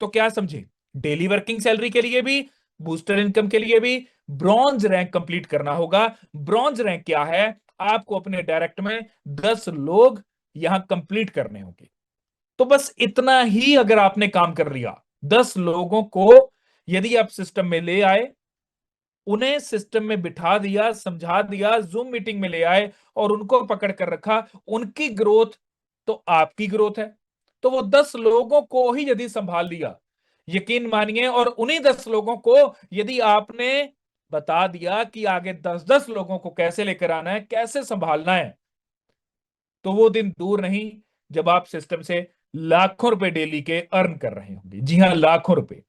तो क्या समझे, डेली वर्किंग सैलरी के लिए भी, बूस्टर इनकम के लिए भी ब्रॉन्ज रैंक कंप्लीट करना होगा। ब्रॉन्ज रैंक क्या है, आपको अपने डायरेक्ट में 10 लोग यहां कंप्लीट करने होंगे। तो बस इतना ही अगर आपने काम कर लिया, 10 लोगों को यदि आप सिस्टम में ले आए, उन्हें सिस्टम में बिठा दिया, समझा दिया, जूम मीटिंग में ले आए और उनको पकड़ कर रखा, उनकी ग्रोथ तो आपकी ग्रोथ है। तो वो 10 लोगों को ही यदि संभाल लिया, यकीन मानिए, और उन्हीं 10 लोगों को यदि आपने बता दिया कि आगे 10-10 लोगों को कैसे लेकर आना है, कैसे संभालना है, तो वो दिन दूर नहीं जब आप सिस्टम से लाखों रुपए डेली के अर्न कर रहे होंगे। जी हाँ, लाखों रुपए।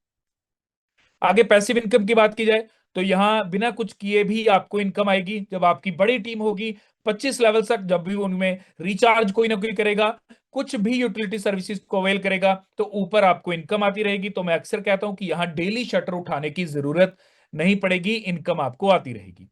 आगे पैसिव इनकम की बात की जाए, तो यहां बिना कुछ किए भी आपको इनकम आएगी जब आपकी बड़ी टीम होगी। 25 लेवल तक जब भी उनमें रिचार्ज कोई ना कोई करेगा, कुछ भी यूटिलिटी सर्विसेज को अवेल करेगा, तो ऊपर आपको इनकम आती रहेगी। तो मैं अक्सर कहता हूं कि यहां डेली शटर उठाने की जरूरत नहीं पड़ेगी, इनकम आपको आती रहेगी।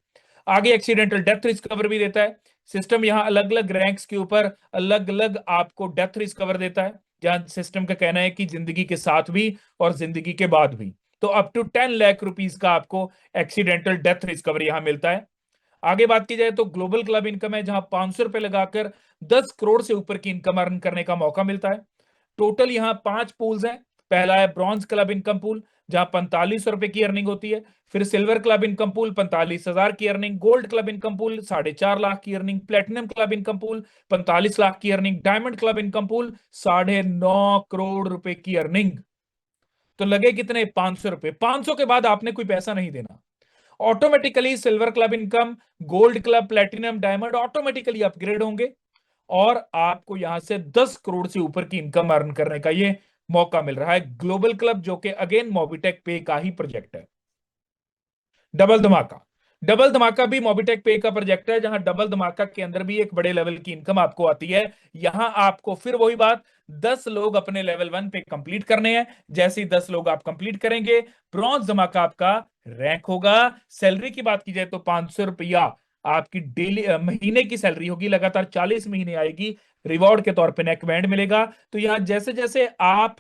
आगे एक्सीडेंटल डेथ रिस्क कवर भी देता है सिस्टम। यहाँ अलग अलग रैंक्स के ऊपर अलग अलग आपको डेथ रिस्क कवर देता है, जहां सिस्टम का कहना है कि जिंदगी के साथ भी और जिंदगी के बाद भी, तो अप टू 10 लाख रुपीज का आपको एक्सीडेंटल डेथ रिस्क कवर यहां मिलता है। आगे बात की जाए तो ग्लोबल क्लब इनकम है, जहां 500 रुपए लगाकर 10 करोड़ से ऊपर की इनकम अर्न करने का मौका मिलता है। टोटल यहाँ 5 पूल्स हैं। पहला है ब्रॉन्ज क्लब इनकम पूल, जहां 4500 रुपए की अर्निंग होती है। फिर सिल्वर क्लब इनकम पूल 45,000 की earning, gold club income pool 4.5 lakh की earning, platinum club income pool 45 lakh की earning, diamond club income pool 9.5 crore रुपए की अर्निंग। तो लगे कितने, 500 रुपए। 500 के बाद आपने कोई पैसा नहीं देना, automatically silver club income, gold club, platinum, diamond automatically upgrade होंगे और आपको यहां से 10 करोड़ से ऊपर की इनकम अर्न करने का ये मौका मिल रहा है। ग्लोबल क्लब जो कि अगेन मोबिटेक पे का ही प्रोजेक्ट है। डबल धमाका, डबल धमाका भी मोबिटेक पे का प्रोजेक्ट है, जहां डबल धमाका के अंदर भी एक बड़े लेवल की इनकम आपको आती है। यहां आपको फिर वही बात, 10 लोग अपने लेवल 1 पे कंप्लीट करने हैं। जैसे ही 10 लोग आप कंप्लीट करेंगे, ब्रॉन्ज धमाका आपका रैंक होगा। सैलरी की बात की जाए तो 500 रुपया आपकी डेली महीने की सैलरी होगी, लगातार 40 महीने आएगी। रिवॉर्ड के तौर पे नेक बैंड मिलेगा। तो यहां जैसे जैसे आप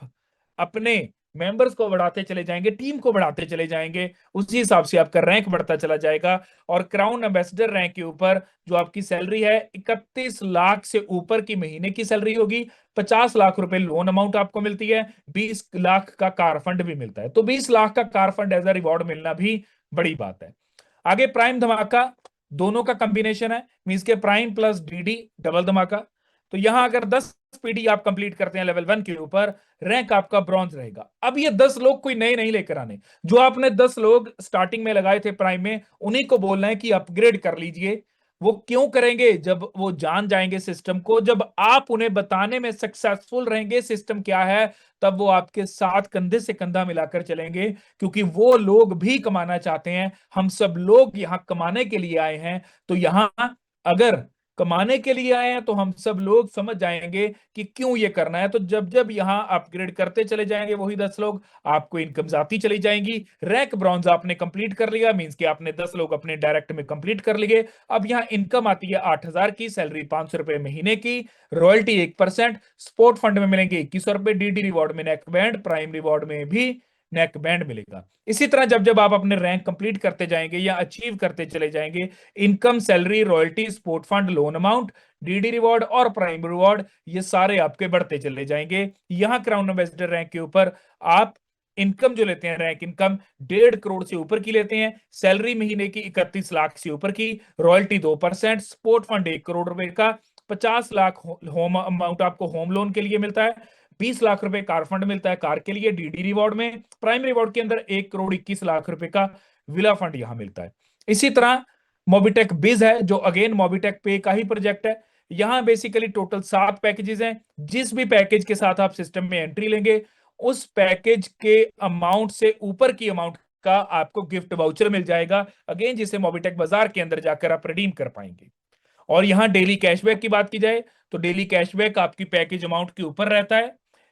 अपने मेंबर्स को बढ़ाते चले जाएंगे, टीम को बढ़ाते चले जाएंगे, उसी हिसाब से आपका रैंक बढ़ता चला जाएगा। और क्राउन एम्बेसडर रैंक के ऊपर जो आपकी सैलरी है, 31 लाख से ऊपर की महीने की सैलरी होगी। 50 लाख रुपए लोन अमाउंट आपको मिलती है, 20 लाख का कार फंड भी मिलता है। तो 20 लाख का car fund as a reward मिलना भी बड़ी बात है। आगे प्राइम धमाका, दोनों का कॉम्बिनेशन है, मींस के प्राइम प्लस डीडी डबल धमाका। तो यहां अगर 10 पीडी आप कंप्लीट करते हैं लेवल 1 के ऊपर, रैंक आपका ब्रॉन्ज रहेगा। अब ये 10 लोग कोई नए नहीं लेकर आने, जो आपने 10 लोग स्टार्टिंग में लगाए थे प्राइम में, उन्हीं को बोलना है कि अपग्रेड कर लीजिए। वो क्यों करेंगे, जब वो जान जाएंगे सिस्टम को, जब आप उन्हें बताने में सक्सेसफुल रहेंगे सिस्टम क्या है, तब वो आपके साथ कंधे से कंधा मिलाकर चलेंगे। क्योंकि वो लोग भी कमाना चाहते हैं, हम सब लोग यहां कमाने के लिए आए हैं। तो यहां अगर कमाने के लिए आए हैं, तो हम सब लोग समझ जाएंगे कि क्यों ये करना है। तो जब जब यहां अपग्रेड करते चले जाएंगे वही 10 लोग, आपको इनकम आती चली जाएंगी। रैंक ब्रॉन्ज आपने कंप्लीट कर लिया, मींस कि आपने 10 लोग अपने डायरेक्ट में कंप्लीट कर लिए। अब यहाँ इनकम आती है 8,000 की, सैलरी 500 रुपए महीने की, रॉयल्टी 1%, स्पोर्ट फंड में मिलेंगे 2100 रुपए, डीडी रिवॉर्ड में नेक बैंड, प्राइम रिवॉर्ड में भी नेक बैंड मिलेगा। इसी तरह जब जब आप अपने रैंक कंप्लीट करते जाएंगे या अचीव करते चले जाएंगे, income, salary, royalty, sport fund, loan amount, DD reward और प्राइम रिवॉर्ड, ये सारे आपके बढ़ते चले जाएंगे। यहां क्राउन एम्बेसडर रैंक के ऊपर आप इनकम जो लेते हैं, रैंक इनकम 1.5 करोड़ से ऊपर की लेते हैं, सैलरी महीने की 31 लाख से ऊपर की, रॉयल्टी 2%, स्पोर्ट फंड 1 करोड़ रुपए का, 50 लाख होम अमाउंट आपको होम लोन के लिए मिलता है, 20 लाख रुपए कार फंड मिलता है कार के लिए डीडी रिवॉर्ड में, प्राइम रिवॉर्ड के अंदर 1 करोड़ 21 लाख रुपए का विला फंड यहां मिलता है। इसी तरह मोबिटेक बिज है, जो अगेन मोबिटेक पे का ही प्रोजेक्ट है। यहां बेसिकली टोटल 7 पैकेजेस हैं। जिस भी पैकेज के साथ आप सिस्टम में एंट्री लेंगे, उस पैकेज के अमाउंट से ऊपर की अमाउंट का आपको गिफ्ट वाउचर मिल जाएगा, अगेन जिसे मोबिटेक बाजार के अंदर जाकर आप रिडीम कर पाएंगे। और यहां डेली कैशबैक की बात की जाए, तो डेली कैशबैक आपकी पैकेज अमाउंट के ऊपर रहता है।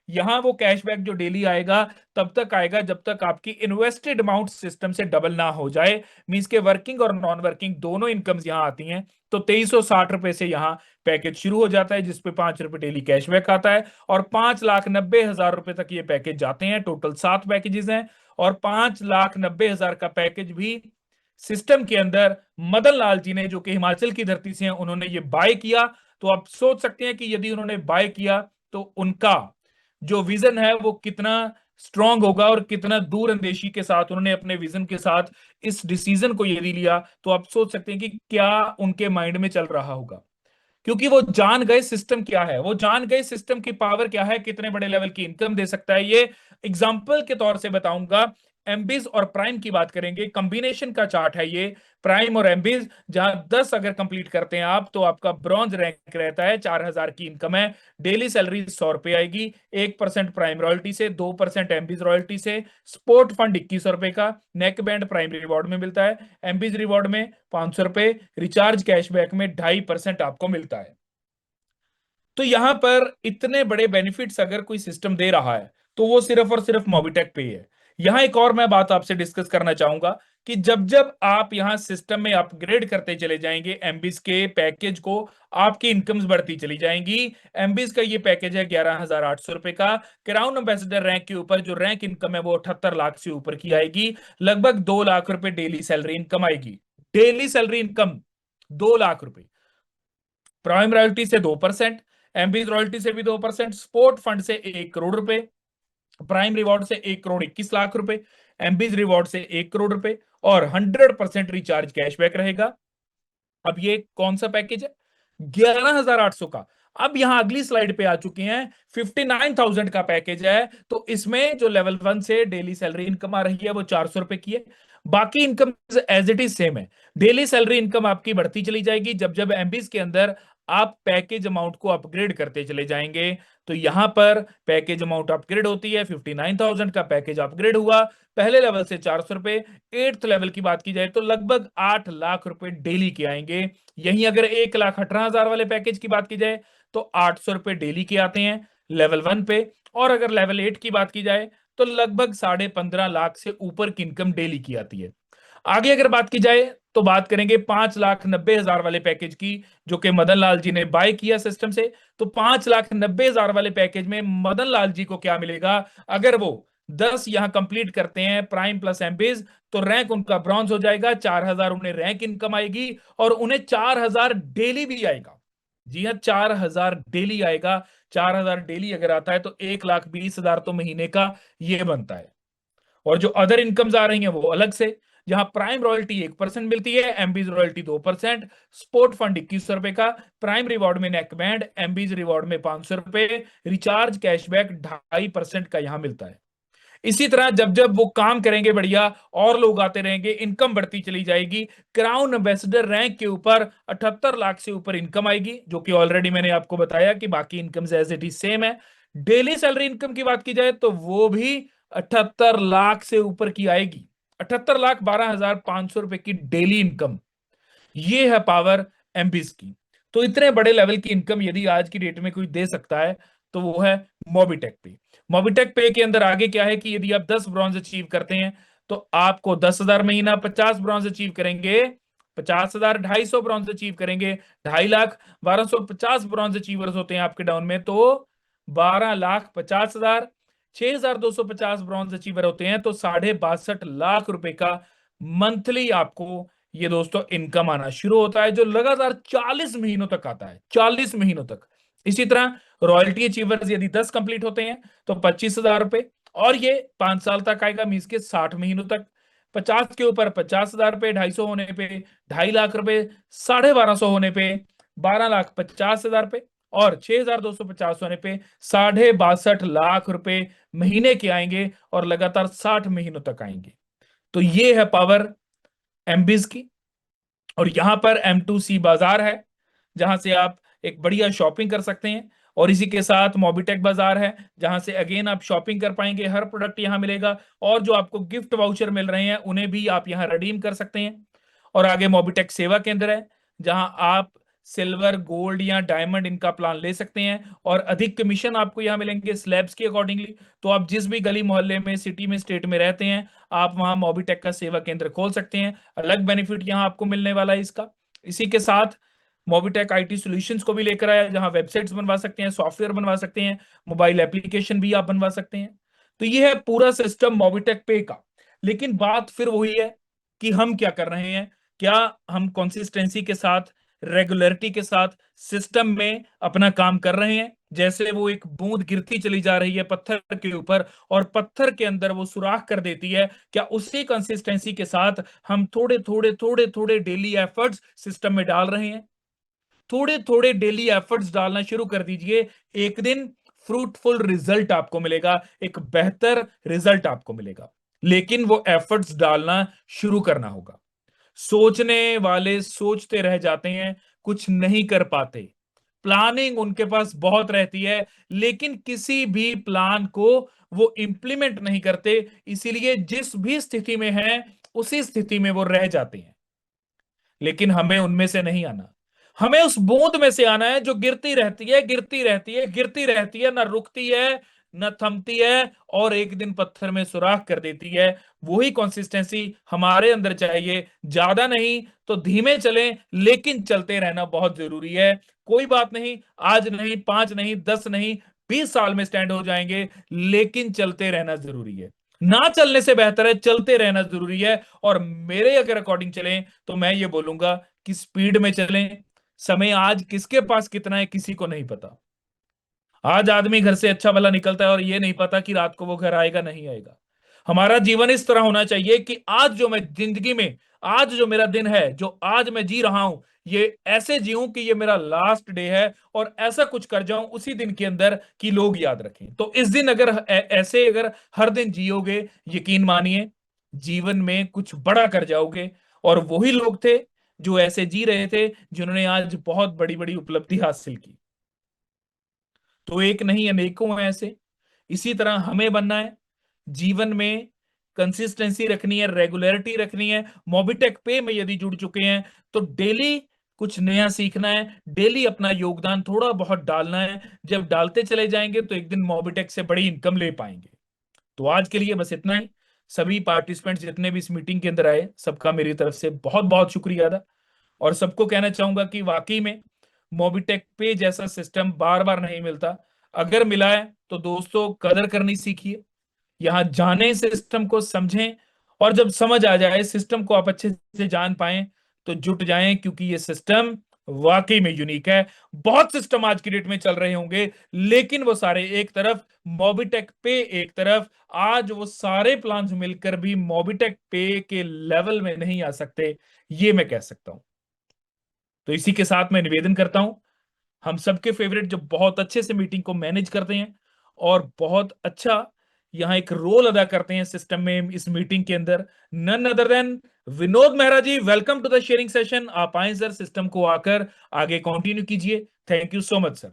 यहां वो कैशबैक जो डेली आएगा तब तक आएगा जब तक आपकी इन्वेस्टेड अमाउंट सिस्टम से डबल ना हो जाए। मींस के वर्किंग और नॉन वर्किंग दोनों इनकम्स यहां आती हैं। तो 2360 रुपए से यहाँ पैकेज शुरू हो जाता है जिसपे 5 रुपए डेली कैशबैक आता है, और 5,90,000 रुपए तक ये पैकेज जाते हैं। टोटल 7 पैकेजेस हैं, और 5,90,000 का पैकेज भी सिस्टम के अंदर मदन लाल जी ने, जो कि हिमाचल की धरती से हैं, उन्होंने ये बाय किया। तो आप सोच सकते हैं कि यदि उन्होंने बाय किया तो उनका जो विजन है वो कितना स्ट्रांग होगा, और कितना दूरंदेशी के साथ उन्होंने अपने विजन के साथ इस डिसीजन को यदि लिया, तो आप सोच सकते हैं कि क्या उनके माइंड में चल रहा होगा। क्योंकि वो जान गए सिस्टम क्या है, वो जान गए सिस्टम की पावर क्या है, कितने बड़े लेवल की इनकम दे सकता है। ये एग्जाम्पल के तौर से बताऊंगा। एमबीज और प्राइम की बात करेंगे, कॉम्बिनेशन का चार्ट है ये, प्राइम और एमबीज। जहां 10 अगर कंप्लीट करते हैं आप, तो आपका ब्रॉन्ज रैंक रहता है, 4,000 की इनकम है, डेली सैलरी 100 रुपए आएगी, 1% प्राइम रॉयल्टी से, 2% एमबीज रॉयल्टी से, स्पोर्ट फंड 2100 रुपए का, नेक बैंड प्राइम रिवॉर्ड में मिलता है, एमबीज रिवॉर्ड में 500 रुपए, रिचार्ज कैशबैक में 2.5% आपको मिलता है। तो यहां पर इतने बड़े बेनिफिट्स अगर कोई सिस्टम दे रहा है तो वो सिर्फ और सिर्फ मोबिटेक पे ही है। यहां एक और मैं बात आपसे डिस्कस करना चाहूंगा कि जब जब आप यहां सिस्टम में अपग्रेड करते चले जाएंगे एमबीज के पैकेज को, आपकी इनकम्स बढ़ती चली जाएंगी। एमबीज का ये पैकेज है 11,800 रुपए का। क्राउन एम्बेसडर रैंक के ऊपर जो रैंक इनकम है वो 78 लाख से ऊपर की आएगी, लगभग 2 लाख रुपए डेली सैलरी इनकम आएगी। डेली सैलरी इनकम 2 लाख रुपए। प्राइम रॉयल्टी से 2%, एमबीज रॉयल्टी से भी 2%, स्पोर्ट फंड से 1 करोड़ रुपए, प्राइम रिवॉर्ड से 1,21,00,000 रुपए, एमबीज रिवॉर्ड से 1 करोड़ रुपए, और 100% रिचार्ज कैशबैक रहेगा। अब ये कौन सा पैकेज है? 11,800 का। अब यहां अगली स्लाइड पे आ चुके हैं, 59,000 का पैकेज है। तो इसमें जो लेवल 1 से डेली सैलरी इनकम आ रही है वो 400 रुपए की है। बाकी income as it is same है। डेली सैलरी इनकम आपकी बढ़ती चली जाएगी जब जब एमबीज के अंदर आप पैकेज अमाउंट को अपग्रेड करते चले जाएंगे। तो यहां पर पैकेज अमाउंट अपग्रेड होती है, 59,000 का पैकेज अपग्रेड हुआ पहले लेवल से 400 रुपए। 8th लेवल की बात की जाए तो लगभग 8 लाख रुपए डेली के आएंगे। यहीं अगर 1,18,000 वाले पैकेज की बात की जाए तो 800 रुपए डेली के आते हैं लेवल 1 पे। और अगर लेवल 8 की बात की जाए तो लगभग 15.5 लाख से ऊपर की इनकम डेली की आती है। आगे अगर बात की जाए तो बात करेंगे 5,90,000 वाले पैकेज की, जो कि मदन लाल जी ने बाय किया सिस्टम से। तो 5,90,000 वाले पैकेज में मदन लाल जी को क्या मिलेगा? अगर वो 10 यहां कंप्लीट करते हैं प्राइम प्लस एमबीज, तो रैंक उनका ब्रॉन्ज हो जाएगा, 4,000 उन्हें रैंक इनकम आएगी, और उन्हें 4,000 डेली भी आएगा। जी हाँ, 4,000 डेली आएगा। 4,000 डेली अगर आता है तो 1,20,000 तो महीने का ये बनता है। और जो अदर इनकम्स आ रही हैं वो अलग से, जहां प्राइम रॉयल्टी 1% मिलती है, एमबीज रॉयल्टी 2%, स्पोर्ट फंड 2100 रुपए का, प्राइम रिवॉर्ड में नेक बैंड, एमबीज रिवॉर्ड में 500 रुपए, रिचार्ज कैशबैक 2.5% का यहां मिलता है। इसी तरह जब जब वो काम करेंगे बढ़िया, और लोग आते रहेंगे, इनकम बढ़ती चली जाएगी। क्राउन एम्बेसडर रैंक के ऊपर 78 लाख से ऊपर इनकम आएगी, जो कि ऑलरेडी मैंने आपको बताया कि बाकी income as it is same है। डेली सैलरी इनकम की बात की जाए तो वो भी 78 लाख से ऊपर की आएगी। 78,12,500 रुपए की डेली इनकम। ये है पावर एमबीज की। तो इतने बड़े लेवल की इनकम यदि आज की डेट में कोई दे सकता है तो वो है मोबिटेक पे। मोबिटेक पे के अंदर आगे क्या है कि यदि आप 10 ब्रॉन्ज अचीव करते हैं तो आपको 10,000 महीना, 50 ब्रॉन्ज अचीव करेंगे 50,000, 250 ब्रॉन्ज अचीव करेंगे 2.5 लाख, 1,250 ब्रॉन्ज अचीवर्स होते हैं आपके डाउन में तो 12,50,000, 6,250 ब्रॉन्ज अचीवर होते हैं तो 62.5 लाख रुपए का मंथली आपको ये दोस्तों इनकम आना शुरू होता है, जो लगातार 40 महीनों तक आता है, 40 महीनों तक। इसी तरह रॉयल्टी अचीवर्स यदि 10 कंप्लीट होते हैं तो 25,000 रुपए, और ये 5 साल तक आएगा, मीन के 60 महीनों तक। 50 के ऊपर 50,000 रुपए, 250 होने पे 2.5 लाख रुपए, 1250 होने पे 12,50,000 रुपए, और 6,250 होने पे 62.5 लाख रुपए महीने के आएंगे, और लगातार 60 महीनों तक आएंगे। तो ये है पावर एमबीज की। और यहां पर M2C बाजार है, जहां से आप एक बढ़िया शॉपिंग कर सकते हैं। और इसी के साथ मोबिटेक बाजार है, जहां से अगेन आप शॉपिंग कर पाएंगे, हर प्रोडक्ट यहां मिलेगा, और जो आपको गिफ्ट वाउचर मिल रहे हैं उन्हें भी आप यहां रिडीम कर सकते हैं। और आगे मोबिटेक सेवा केंद्र है, जहां आप सिल्वर, गोल्ड या डायमंड इनका प्लान ले सकते हैं और अधिक कमीशन आपको यहाँ मिलेंगे स्लैब्स के अकॉर्डिंगली। तो आप जिस भी गली मोहल्ले में, सिटी में, स्टेट में रहते हैं, आप वहां मोबिटेक का सेवा केंद्र खोल सकते हैं। अलग बेनिफिट यहाँ आपको मिलने वाला है इसका। इसी के साथ मोबिटेक आईटी सॉल्यूशंस को भी लेकर आया, जहां वेबसाइट्स बनवा सकते हैं, सॉफ्टवेयर बनवा सकते हैं, मोबाइल एप्लीकेशन भी आप बनवा सकते हैं। तो ये है पूरा सिस्टम मोबिटेक पे का। लेकिन बात फिर वही है कि हम क्या कर रहे हैं। क्या हम कंसिस्टेंसी के साथ, रेगुलरिटी के साथ सिस्टम में अपना काम कर रहे हैं? जैसे वो एक बूंद गिरती चली जा रही है पत्थर के ऊपर और पत्थर के अंदर वो सुराख कर देती है, क्या उसी कंसिस्टेंसी के साथ हम थोड़े थोड़े थोड़े थोड़े डेली एफर्ट्स सिस्टम में डाल रहे हैं? थोड़े थोड़े डेली एफर्ट्स डालना शुरू कर दीजिए। एक दिन फ्रूटफुल रिजल्ट आपको मिलेगा, एक बेहतर रिजल्ट आपको मिलेगा। लेकिन वो एफर्ट्स डालना शुरू करना होगा। सोचने वाले सोचते रह जाते हैं, कुछ नहीं कर पाते। प्लानिंग उनके पास बहुत रहती है, लेकिन किसी भी प्लान को वो इंप्लीमेंट नहीं करते। इसीलिए जिस भी स्थिति में है, उसी स्थिति में वो रह जाते हैं। लेकिन हमें उनमें से नहीं आना। हमें उस बूंद में से आना है जो गिरती रहती है, गिरती रहती है, गिरती रहती है, ना रुकती है, न थमती है, और एक दिन पत्थर में सुराख कर देती है। वही कंसिस्टेंसी हमारे अंदर चाहिए। ज्यादा नहीं तो धीमे चलें, लेकिन चलते रहना बहुत जरूरी है। कोई बात नहीं, आज नहीं, 5 नहीं, 10 नहीं, 20 साल में स्टैंड हो जाएंगे, लेकिन चलते रहना जरूरी है। ना चलने से बेहतर है चलते रहना जरूरी है। और मेरे अगर अकॉर्डिंग चलें तो मैं ये बोलूंगा कि स्पीड में चलें। समय आज किसके पास कितना है किसी को नहीं पता। आज आदमी घर से अच्छा भला निकलता है और ये नहीं पता कि रात को वो घर आएगा नहीं आएगा। हमारा जीवन इस तरह होना चाहिए कि आज जो मैं जिंदगी में, आज जो मेरा दिन है, जो आज मैं जी रहा हूं, ये ऐसे जीऊं कि ये मेरा लास्ट डे है, और ऐसा कुछ कर जाऊं उसी दिन के अंदर कि लोग याद रखें। तो इस दिन अगर ऐसे अगर हर दिन जियोगे, यकीन मानिए जीवन में कुछ बड़ा कर जाओगे। और वही लोग थे जो ऐसे जी रहे थे, जिन्होंने आज बहुत बड़ी बड़ी उपलब्धि हासिल की। तो एक नहीं अनेकों हैं ऐसे। इसी तरह हमें बनना है जीवन में। कंसिस्टेंसी रखनी है, रेगुलरिटी रखनी है। मोबिटेक पे में यदि जुड़ चुके हैं तो डेली कुछ नया सीखना है, डेली अपना योगदान थोड़ा बहुत डालना है। जब डालते चले जाएंगे तो एक दिन मोबिटेक से बड़ी इनकम ले पाएंगे। तो आज के लिए बस इतना ही। सभी पार्टिसिपेंट्स जितने भी इस मीटिंग के अंदर आए, सबका मेरी तरफ से बहुत बहुत शुक्रिया अदा। और सबको कहना चाहूंगा कि वाकई में मोबिटेक पे जैसा सिस्टम बार बार नहीं मिलता। अगर मिला है तो दोस्तों कदर करनी सीखिए। यहाँ जाने सिस्टम को समझें, और जब समझ आ जाए सिस्टम को, आप अच्छे से जान पाएं, तो जुट जाएं, क्योंकि ये सिस्टम वाकई में यूनिक है। बहुत सिस्टम आज की डेट में चल रहे होंगे, लेकिन वो सारे एक तरफ, मोबिटेक पे एक तरफ। आज वो सारे प्लान्स मिलकर भी मोबिटेक पे के लेवल में नहीं आ सकते, ये मैं कह सकता हूं। तो इसी के साथ मैं निवेदन करता हूं, हम सबके फेवरेट जो बहुत अच्छे से मीटिंग को मैनेज करते हैं और बहुत अच्छा यहाँ एक रोल अदा करते हैं सिस्टम में, इस मीटिंग के अंदर, none other than Vinod Mehra ji. Welcome to the sharing session. आप आए सर, सिस्टम को आकर आगे कंटिन्यू कीजिए। Thank you so much sir.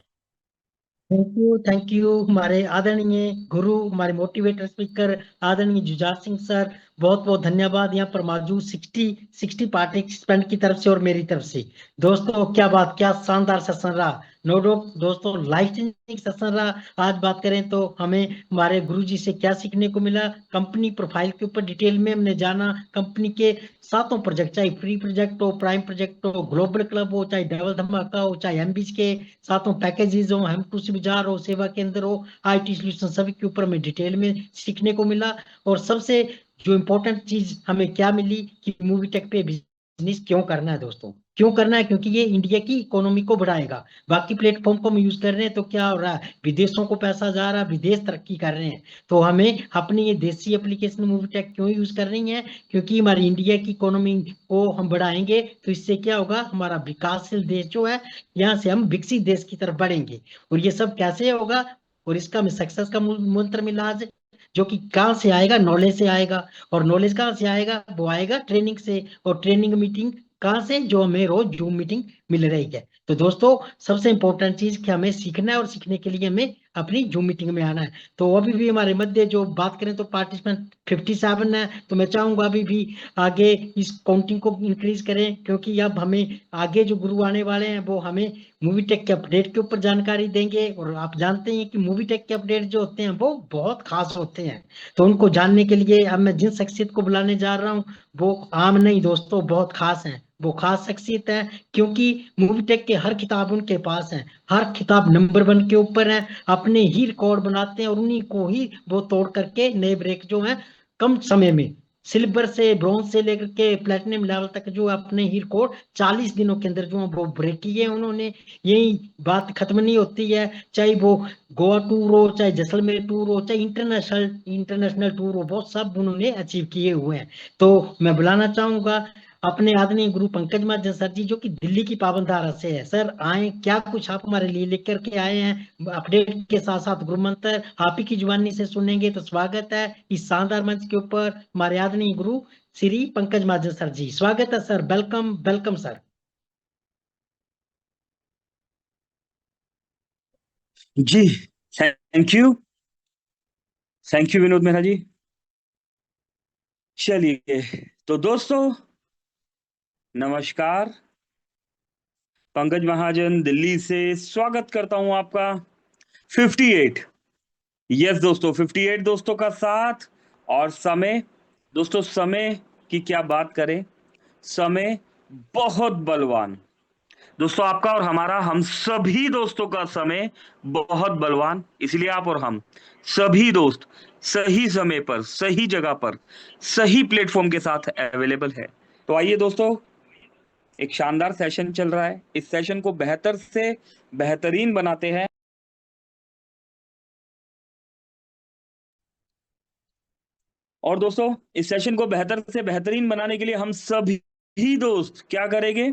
Thank you हमारे आदरणीय गुरु, हमारे मोटिवेटर स्पीकर आदरणीय जुझार सिंह सर। बहुत बहुत धन्यवाद यहाँ पर मौजूद 60 पार्टिसिपेंट की तरफ से और मेरी तरफ से। दोस्तों क्या बात, क्या शानदार सेशन रहा। नो डाउट दोस्तों, लाइफ चेंजिंग सेशन रहा। आज बात करें तो हमें हमारे गुरु जी से क्या सीखने को मिला, कंपनी प्रोफाइल के ऊपर डिटेल में हमने जाना। कंपनी के सातों प्रोजेक्ट, चाहे फ्री प्रोजेक्ट हो, प्राइम प्रोजेक्ट हो, ग्लोबल क्लब हो, चाहे डबल धमाका हो, चाहे एमबीज के सातों पैकेजेस हो, हम टू बाजार हो, सेवा केंद्र हो, आईटी सॉल्यूशन, सभी के ऊपर हमें डिटेल में सीखने को मिला। और सबसे जो इम्पोर्टेंट चीज हमें क्या मिली कि मूवी टेक पे बिजनेस क्यों करना है दोस्तों, क्यों करना है, क्योंकि ये इंडिया की इकोनॉमी को बढ़ाएगा। बाकी प्लेटफॉर्म को हम यूज कर रहे हैं तो क्या हो रहा है, विदेशों को पैसा जा रहा है, विदेश तरक्की कर रहे हैं। तो हमें अपनी ये देसी एप्लीकेशन मूवी टेक क्यों यूज कर रही है, क्योंकि हमारी इंडिया की इकोनॉमी को हम बढ़ाएंगे तो इससे क्या होगा, हमारा विकासशील देश जो है, यहाँ से हम विकसित देश की तरफ बढ़ेंगे। और ये सब कैसे होगा, और इसका हमें सक्सेस का मंत्र मिला आज, जो कि कहाँ से आएगा, नॉलेज से आएगा। और नॉलेज कहाँ से आएगा, वो आएगा ट्रेनिंग से। और ट्रेनिंग मीटिंग कहाँ से, जो हमें रोज जूम मीटिंग मिल रही है। तो दोस्तों सबसे इंपॉर्टेंट चीज कि हमें सीखना है और सीखने के लिए हमें अपनी जूम मीटिंग में आना है। तो अभी भी हमारे मध्य जो बात करें तो पार्टिसिपेंट 57 है, तो मैं चाहूंगा अभी भी आगे इस काउंटिंग को इंक्रीज करें, क्योंकि अब हमें आगे जो गुरु आने वाले हैं वो हमें मूवी टेक के अपडेट के ऊपर जानकारी देंगे। और आप जानते हैं कि मूवी टेक के अपडेट जो होते हैं वो बहुत खास होते हैं। तो उनको जानने के लिए अब मैं जिन शख्सियत को बुलाने जा रहा हूँ वो आम नहीं दोस्तों, बहुत खास हैं। वो खास शख्सियत है क्योंकि मूवी टेक के हर किताब उनके पास है, हर किताब नंबर वन के ऊपर है, अपने ही रिकॉर्ड बनाते हैं और उन्हीं को ही वो तोड़ करके नए ब्रेक जो है कम समय में सिल्वर से ब्रॉन्ज से लेकर के प्लेटिनम लेवल तक जो अपने ही रिकॉर्ड 40 दिनों के अंदर जो है वो ब्रेक किए हैं उन्होंने। यही बात खत्म नहीं होती है, चाहे वो गोवा टूर हो, चाहे जैसलमेर टूर हो, चाहे इंटरनेशनल इंटरनेशनल टूर हो, वो सब उन्होंने अचीव किए हुए हैं। तो मैं बुलाना चाहूंगा अपने आदरणीय गुरु पंकज महाजन सर जी, जो कि दिल्ली की पावनधारा से है। सर आए, क्या कुछ आप हमारे लिए लेकर के आए हैं अपडेट के साथ साथ गुरु मंत्र आप ही की जुबानी से सुनेंगे। तो स्वागत है इस शानदार मंच के ऊपर हमारे आदरणीय गुरु श्री पंकज महाजन सर जी। स्वागत है सर, वेलकम वेलकम सर। जी, थैंक यू विनोद मेहरा जी। चलिए, तो दोस्तों नमस्कार। पंकज महाजन दिल्ली से स्वागत करता हूं आपका 58। यस दोस्तों, 58 दोस्तों का साथ और समय। दोस्तों समय की क्या बात करें, समय बहुत बलवान। दोस्तों आपका और हमारा, हम सभी दोस्तों का समय बहुत बलवान। इसलिए आप और हम सभी दोस्त सही समय पर, सही जगह पर, सही प्लेटफॉर्म के साथ अवेलेबल है। तो आइए दोस्तों, एक शानदार सेशन चल रहा है, इस सेशन को बेहतर से बेहतरीन बनाते हैं। और दोस्तों इस सेशन को बेहतर से बेहतरीन बनाने के लिए हम सभी दोस्त क्या करेंगे?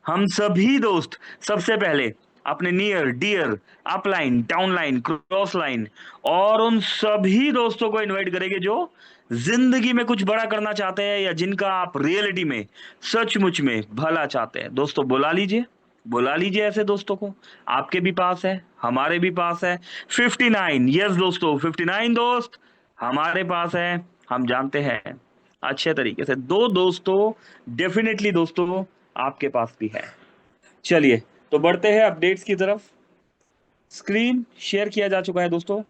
हम सभी दोस्त सबसे पहले अपने near dear upline, downline, cross line और उन सभी दोस्तों को इनवाइट करेंगे जो जिंदगी में कुछ बड़ा करना चाहते हैं या जिनका आप रियलिटी में सचमुच में भला चाहते हैं। दोस्तों बुला लीजिए, बुला लीजिए ऐसे दोस्तों को। आपके भी पास है, हमारे भी पास है 59। यस दोस्तों, 59 दोस्त हमारे पास है। हम जानते हैं अच्छे तरीके से, दो दोस्तों डेफिनेटली दोस्तों आपके पास भी है। चलिए तो बढ़ते हैं अपडेट्स की तरफ। स्क्रीन शेयर किया जा चुका है दोस्तों।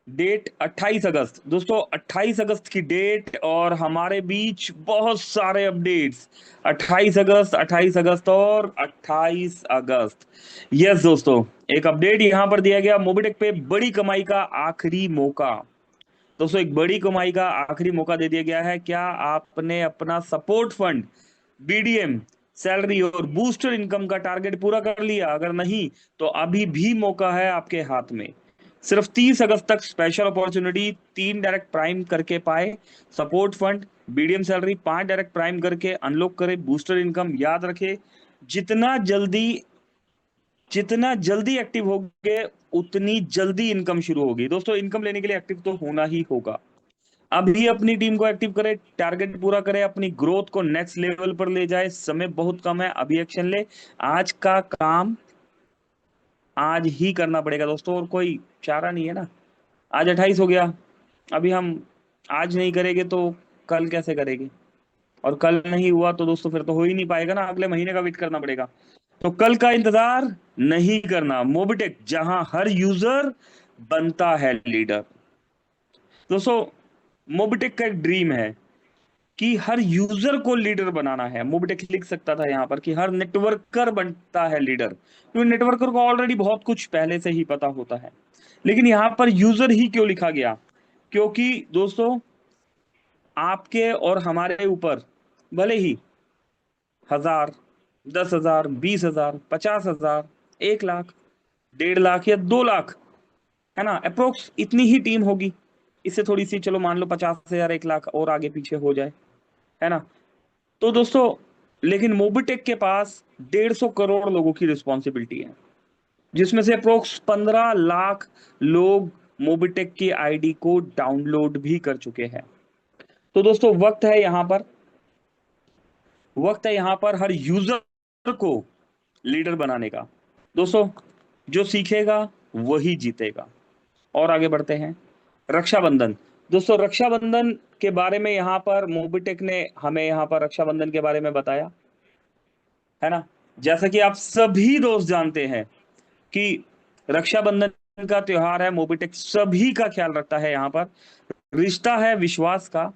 डेट 28 अगस्त दोस्तों, 28 अगस्त की डेट और हमारे बीच बहुत सारे अपडेट्स। 28 अगस्त, 28 अगस्त और 28 अगस्त। यस दोस्तों, एक अपडेट यहां पर दिया गया, मोबिटेक पे बड़ी कमाई का आखिरी मौका। दोस्तों एक बड़ी कमाई का आखिरी मौका दे दिया गया है। क्या आपने अपना सपोर्ट फंड, बीडीएम, सैलरी और बूस्टर इनकम का टारगेट पूरा कर लिया? अगर नहीं तो अभी भी मौका है आपके हाथ में। सिर्फ 30 अगस्त तक स्पेशल अपॉर्चुनिटी, 3 डायरेक्ट प्राइम करके पाए support fund, BDM salary, 5 direct prime करके अनलॉक करे बूस्टर इनकम। याद रखे, जितना जल्दी जितना जल्दी एक्टिव होगे उतनी जल्दी इनकम शुरू होगी। दोस्तों इनकम लेने के लिए एक्टिव तो होना ही होगा। अभी अपनी टीम को एक्टिव करे, टारगेट पूरा करे, अपनी ग्रोथ को नेक्स्ट लेवल पर ले जाए। समय बहुत कम है, अभी एक्शन ले। आज का काम आज ही करना पड़ेगा दोस्तों, और कोई चारा नहीं है ना। आज 28 हो गया, अभी हम आज नहीं करेंगे तो कल कैसे करेंगे? और कल नहीं हुआ तो दोस्तों फिर तो हो ही नहीं पाएगा ना, अगले महीने का वेट करना पड़ेगा। तो कल का इंतजार नहीं करना। मोबिटेक जहां हर यूजर बनता है लीडर। दोस्तों मोबिटेक का एक ड्रीम है कि हर यूजर को लीडर बनाना है। मोबिटेक लिख सकता था यहां पर कि हर नेटवर्कर बनता है लीडर, क्योंकि नेटवर्कर को ऑलरेडी बहुत कुछ पहले से ही पता होता है। लेकिन यहां पर यूजर ही क्यों लिखा गया? क्योंकि दोस्तों आपके और हमारे ऊपर भले ही 1000, 10,000, 20,000, 50,000, 1 लाख, 1.5 लाख या 2 लाख, है ना, अप्रोक्स इतनी ही टीम होगी। इससे थोड़ी सी चलो मान लो 50,000, 1 लाख और आगे पीछे हो जाए, है ना। तो दोस्तों लेकिन मोबिटेक के पास 150 करोड़ लोगों की रिस्पॉन्सिबिलिटी है, जिसमें से अप्रोक्स 15 लाख लोग मोबिटेक की आईडी को डाउनलोड भी कर चुके हैं। तो दोस्तों वक्त है यहां पर हर यूजर को लीडर बनाने का। दोस्तों जो सीखेगा वही जीतेगा। और आगे बढ़ते हैं। रक्षाबंधन। दोस्तों रक्षाबंधन के बारे में यहाँ पर मोबिटेक ने हमें यहाँ पर रक्षाबंधन के बारे में बताया है ना। जैसा कि आप सभी दोस्त जानते हैं कि रक्षाबंधन का त्योहार है, मोबिटेक सभी का ख्याल रखता है। यहाँ पर रिश्ता है विश्वास का,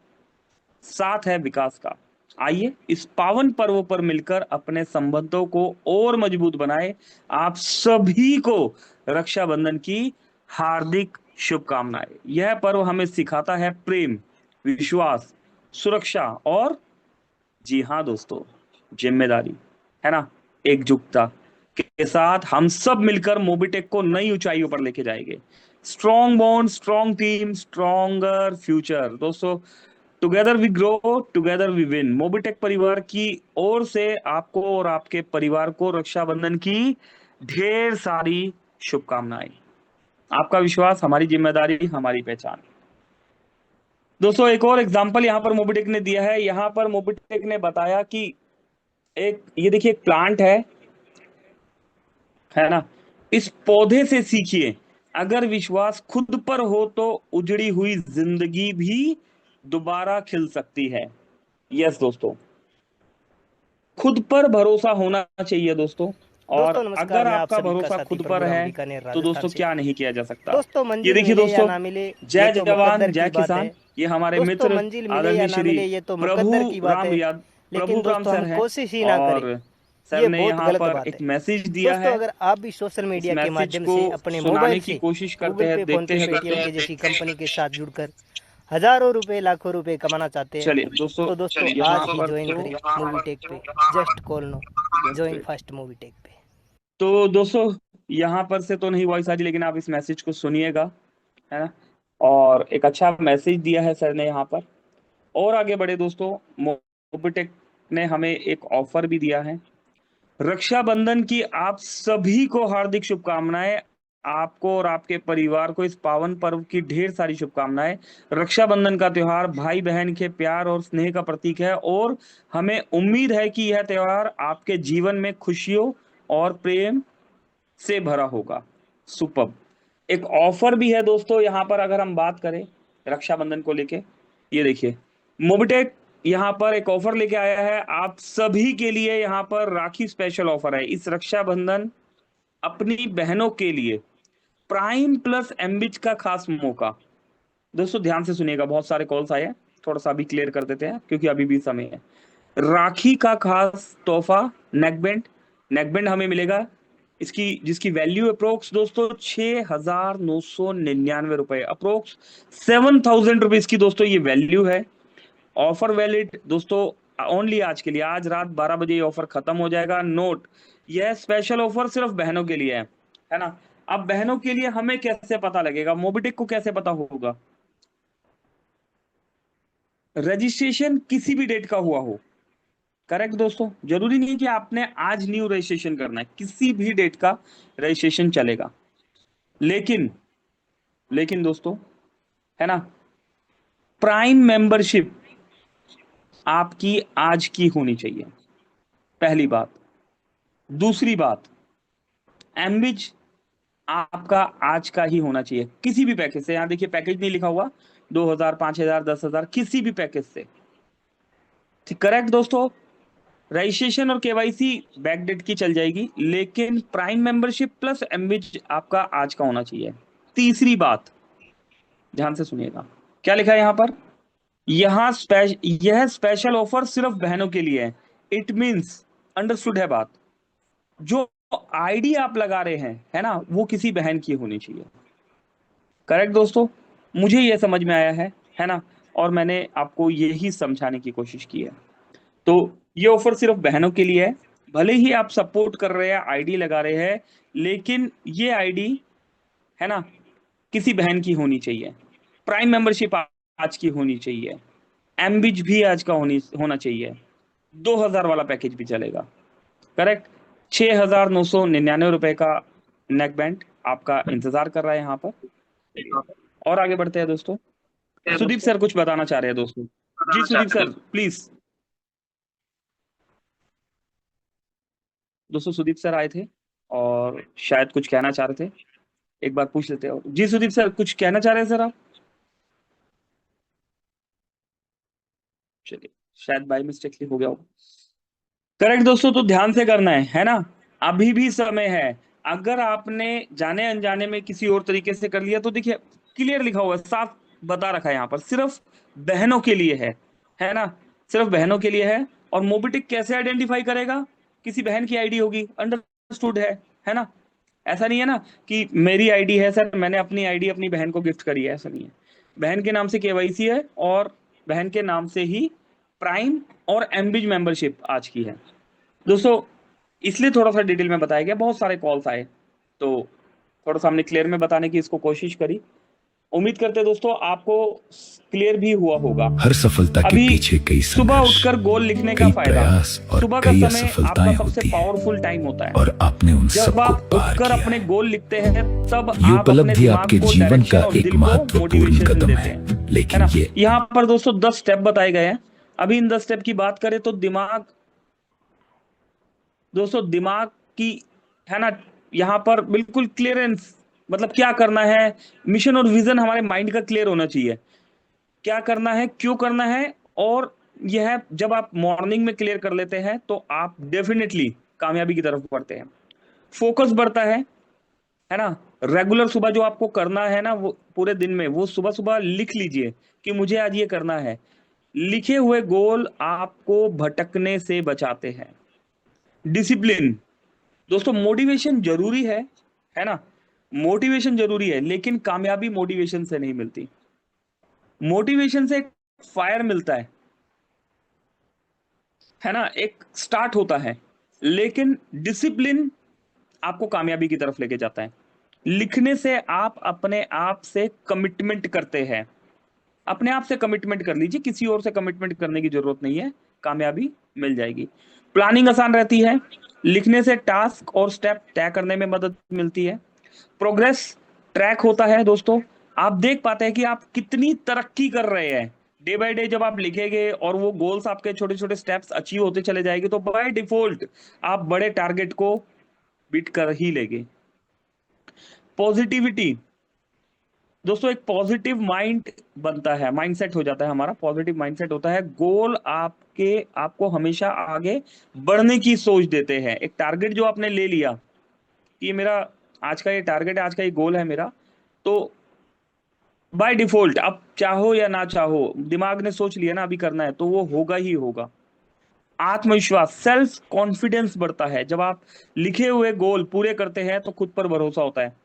साथ है विकास का। आइए इस पावन पर्व पर मिलकर अपने संबंधों को और मजबूत बनाए। आप सभी को रक्षाबंधन की हार्दिक शुभकामनाएं। यह पर्व हमें सिखाता है प्रेम, विश्वास, सुरक्षा और जी हाँ दोस्तों, जिम्मेदारी, है ना। एकजुटता के साथ हम सब मिलकर मोबिटेक को नई ऊंचाइयों पर लेके जाएंगे। Strong bond, strong team, stronger future. दोस्तों together we grow, together we win. Mobitech परिवार की ओर से आपको और आपके परिवार को रक्षाबंधन की ढेर सारी शुभकामनाएं। आपका विश्वास हमारी जिम्मेदारी, हमारी पहचान। दोस्तों एक और एग्जांपल यहाँ पर मोबिटेक ने दिया है। यहाँ पर मोबिटेक ने बताया कि एक ये देखिए एक प्लांट है ना। इस पौधे से सीखिए, अगर विश्वास खुद पर हो तो उजड़ी हुई जिंदगी भी दोबारा खिल सकती है। यस दोस्तों, खुद पर भरोसा होना चाहिए दोस्तों। और दोस्तों नमस्कार, अगर मैं आप आपका सभी का भरोसा साथी खुद पर प्रभुराम है बीकानेर तो राजस्थान दोस्तों से। क्या नहीं किया जा सकता। दोस्तों ये मंजिल देखिए मिले या दोस्तों, ना मिले ये जय तो जवान मुकद्दर जय की बात किसान, है। ये हमारे दोस्तों मित्र मंजिल मिले आदरणीय या ना श्री मिले ये तो प्रभु मुकद्दर की बात राम है, याद लेकिन प्रभु राम दोस्तों सर हम हैं। कोशिश ही ना करें, और सर ये ने बहुत यहाँ गलत पर बात एक है। मैसेज दिया दोस्तों है। अगर आप भी सोशल इस मीडिया के मैसेज माध्यम को से अपने सुनाने मोबाइल की से कोशिश करते गूगल हैं, पे, फोन देखते पे, हैं पेटीएम के दोस्तों। जैसी कंपनी के साथ जुड़कर हजारों रुपए, लाखों रुपए कमाना चाहते हैं, चलिए दोस्तों, तो दोस्तों यहाँ आज ही पर ज्वाइन तो करें मूवीटेक पे। Just call no, join first Movietech पे। तो दोस्तों यहाँ पर से तो नहीं वॉइस आ रही, लेकिन आप इस मैसेज को सुनिएगा, है ना। और एक अच्छा मैसेज दिया है सर ने यहाँ पर। और आगे बढ़े दोस्तों, मोबिटेक ने हमें एक ऑफर भी दिया है। रक्षाबंधन की आप सभी को हार्दिक शुभकामनाएं। आपको और आपके परिवार को इस पावन पर्व की ढेर सारी शुभकामनाएं। रक्षाबंधन का त्योहार भाई बहन के प्यार और स्नेह का प्रतीक है और हमें उम्मीद है कि यह त्योहार आपके जीवन में खुशियों और प्रेम से भरा होगा। सुपर। एक ऑफर भी है दोस्तों यहाँ पर, अगर हम बात करें रक्षाबंधन को लेके। ये देखिए मोबिटेक यहाँ पर एक ऑफर लेके आया है आप सभी के लिए। यहाँ पर राखी स्पेशल ऑफर है इस रक्षाबंधन अपनी बहनों के लिए। प्राइम प्लस एमबिच का खास मौका। दोस्तों ध्यान से सुनिएगा, बहुत सारे कॉल्स आए हैं, थोड़ा सा अभी क्लियर कर देते हैं क्योंकि अभी भी समय है। राखी का खास तोहफा नेकबैंड। नेकबैंड हमें मिलेगा इसकी जिसकी वैल्यू अप्रोक्स दोस्तों 6,999 रुपए, अप्रोक्स 7,000 रुपीज की दोस्तों ये वैल्यू है। ऑफर वैलिड दोस्तों ओनली आज के लिए, आज रात 12 बजे ये ऑफर खत्म हो जाएगा। नोट, यह स्पेशल ऑफर सिर्फ बहनों के लिए है ना। अब बहनों के लिए हमें कैसे पता लगेगा, मोबिटेक को कैसे पता होगा? रजिस्ट्रेशन किसी भी डेट का हुआ हो। करेक्ट दोस्तों, जरूरी नहीं कि आपने आज न्यू रजिस्ट्रेशन करना है, किसी भी डेट का रजिस्ट्रेशन चलेगा। लेकिन लेकिन दोस्तों, है ना, प्राइम मेंबरशिप आपकी आज की होनी चाहिए, पहली बात। दूसरी बात, एमबिच आपका आज का ही होना चाहिए, किसी भी पैकेज से। यहां देखिए पैकेज नहीं लिखा हुआ, 2,000, 5,000, 10,000, किसी भी पैकेज से। ठीक, करेक्ट दोस्तों। रजिस्ट्रेशन और केवाईसी बैकडेट की चल जाएगी, लेकिन प्राइम मेंबरशिप प्लस एमबिच आपका आज का होना चाहिए। तीसरी बात, ध्यान से सुनिएगा, क्या लिखा है यहाँ पर? यह स्पेशल ऑफर सिर्फ बहनों के लिए है। इट मींस, अंडरस्टूड है बात, जो आईडी आप लगा रहे हैं, है ना, वो किसी बहन की होनी चाहिए। करेक्ट दोस्तों, मुझे यह समझ में आया है ना, और मैंने आपको यही समझाने की कोशिश की है। तो ये ऑफर सिर्फ बहनों के लिए है। भले ही आप सपोर्ट कर रहे हैं, आईडी लगा रहे हैं, लेकिन ये आईडी, है ना, किसी बहन की होनी चाहिए। प्राइम मेंबरशिप आज की होनी चाहिए, एमबिच भी आज का होना चाहिए। 2,000 वाला पैकेज भी चलेगा। करेक्ट। 6,999 रुपए का नेक बैंड आपका इंतजार कर रहा है यहाँ पर। और आगे बढ़ते हैं दोस्तों। सुदीप सर कुछ बताना चाह रहे हैं दोस्तों। जी सुदीप सर प्लीज। दोस्तों सुदीप सर आए थे और शायद कुछ कहना चाह रहे थे, एक बार पूछ लेते हैं। जी सुदीप सर, कुछ कहना चाह रहे हैं सर आप? चलिए, शायद बाय मिस्टेकली हो गया होगा। करेक्ट दोस्तों, तो ध्यान से करना है ना, अभी भी समय है। अगर आपने जाने अनजाने में किसी और तरीके से कर लिया तो देखिए क्लियर लिखा हुआ है, साफ बता रखा है यहाँ पर, सिर्फ बहनों के लिए है ना, सिर्फ बहनों के लिए है। और मोबिटिक कैसे आइडेंटिफाई करेगा? किसी बहन की आईडी होगी, अंडरस्टूड है ना। ऐसा नहीं है ना कि मेरी आईडी है सर, मैंने अपनी आईडी अपनी बहन को गिफ्ट करी है, ऐसा नहीं है। बहन के नाम से केवाईसी है और बहन के नाम से ही प्राइम और एमबिज मेंबरशिप आज की है दोस्तों। इसलिए थोड़ा सा डिटेल में बताया गया, बहुत सारे कॉल्स आए तो थोड़ा सा हमने क्लियर में बताने की इसको कोशिश करी। उम्मीद करते हैं दोस्तों आपको क्लियर भी हुआ होगा। हर सफलता के अभी पीछे कई सुबह संघर्ष, उठकर गोल लिखने का कई फायदा, प्रयास और सुबह का कई समय असफलताएं आपका सबसे होती हैं पावरफुल टाइम होता है। और आपने उन जब सबको आप पार उठकर किया। अपने गोल लिखते हैं तब ये आप अपने उपलब्धि दिमाग आपके को जीवन डायरेक्शन का और एक दिल को महत्वपूर्ण मोटिवेशन कदम देते है, हैं, है लेकिन ना। ये यहाँ पर दोस्तों 10 स्टेप बताए गए हैं। अभी इन 10 स्टेप की बात करें तो दिमाग दोस्तों, दिमाग की, है ना, यहाँ पर बिल्कुल क्लियरेंस, मतलब क्या करना है, मिशन और विजन हमारे माइंड का क्लियर होना चाहिए, क्या करना है, क्यों करना है। और यह जब आप मॉर्निंग में क्लियर कर लेते हैं तो आप डेफिनेटली कामयाबी की तरफ बढ़ते हैं, फोकस बढ़ता है ना। रेगुलर सुबह जो आपको करना है ना, वो पूरे दिन में वो सुबह सुबह लिख लीजिए कि मुझे आज ये करना है। लिखे हुए गोल आपको भटकने से बचाते हैं। डिसिप्लिन दोस्तों, मोटिवेशन जरूरी है ना, मोटिवेशन जरूरी है, लेकिन कामयाबी मोटिवेशन से नहीं मिलती। मोटिवेशन से एक फायर मिलता है ना, एक स्टार्ट होता है, लेकिन डिसिप्लिन आपको कामयाबी की तरफ लेके जाता है। लिखने से आप अपने आप से कमिटमेंट करते हैं, अपने आप से कमिटमेंट कर लीजिए, किसी और से कमिटमेंट करने की जरूरत नहीं है, कामयाबी मिल जाएगी। प्लानिंग आसान रहती है, लिखने से टास्क और स्टेप तय करने में मदद मिलती है। प्रोग्रेस ट्रैक होता है दोस्तों, आप देख पाते हैं कि आप कितनी तरक्की कर रहे हैं डे बाय डे। जब आप लिखेंगे और वो गोल्स आपके छोटे छोटे स्टेप्स अचीव होते चले जाएंगे तो बाय डिफॉल्ट आप बड़े टारगेट को बीट कर ही लेंगे। पॉजिटिविटी दोस्तों, एक पॉजिटिव माइंड बनता है, माइंडसेट हो जाता है हमारा, पॉजिटिव माइंडसेट होता है। गोल आपको हमेशा आगे बढ़ने की सोच देते हैं। एक टारगेट जो आपने ले लिया कि ये मेरा आज का ये टारगेट है, आज का ये गोल है मेरा, तो बाय डिफॉल्ट अब चाहो या ना चाहो, दिमाग ने सोच लिया ना अभी करना है, तो वो होगा ही होगा। आत्मविश्वास, सेल्फ कॉन्फिडेंस बढ़ता है जब आप लिखे हुए गोल पूरे करते हैं तो खुद पर भरोसा होता है।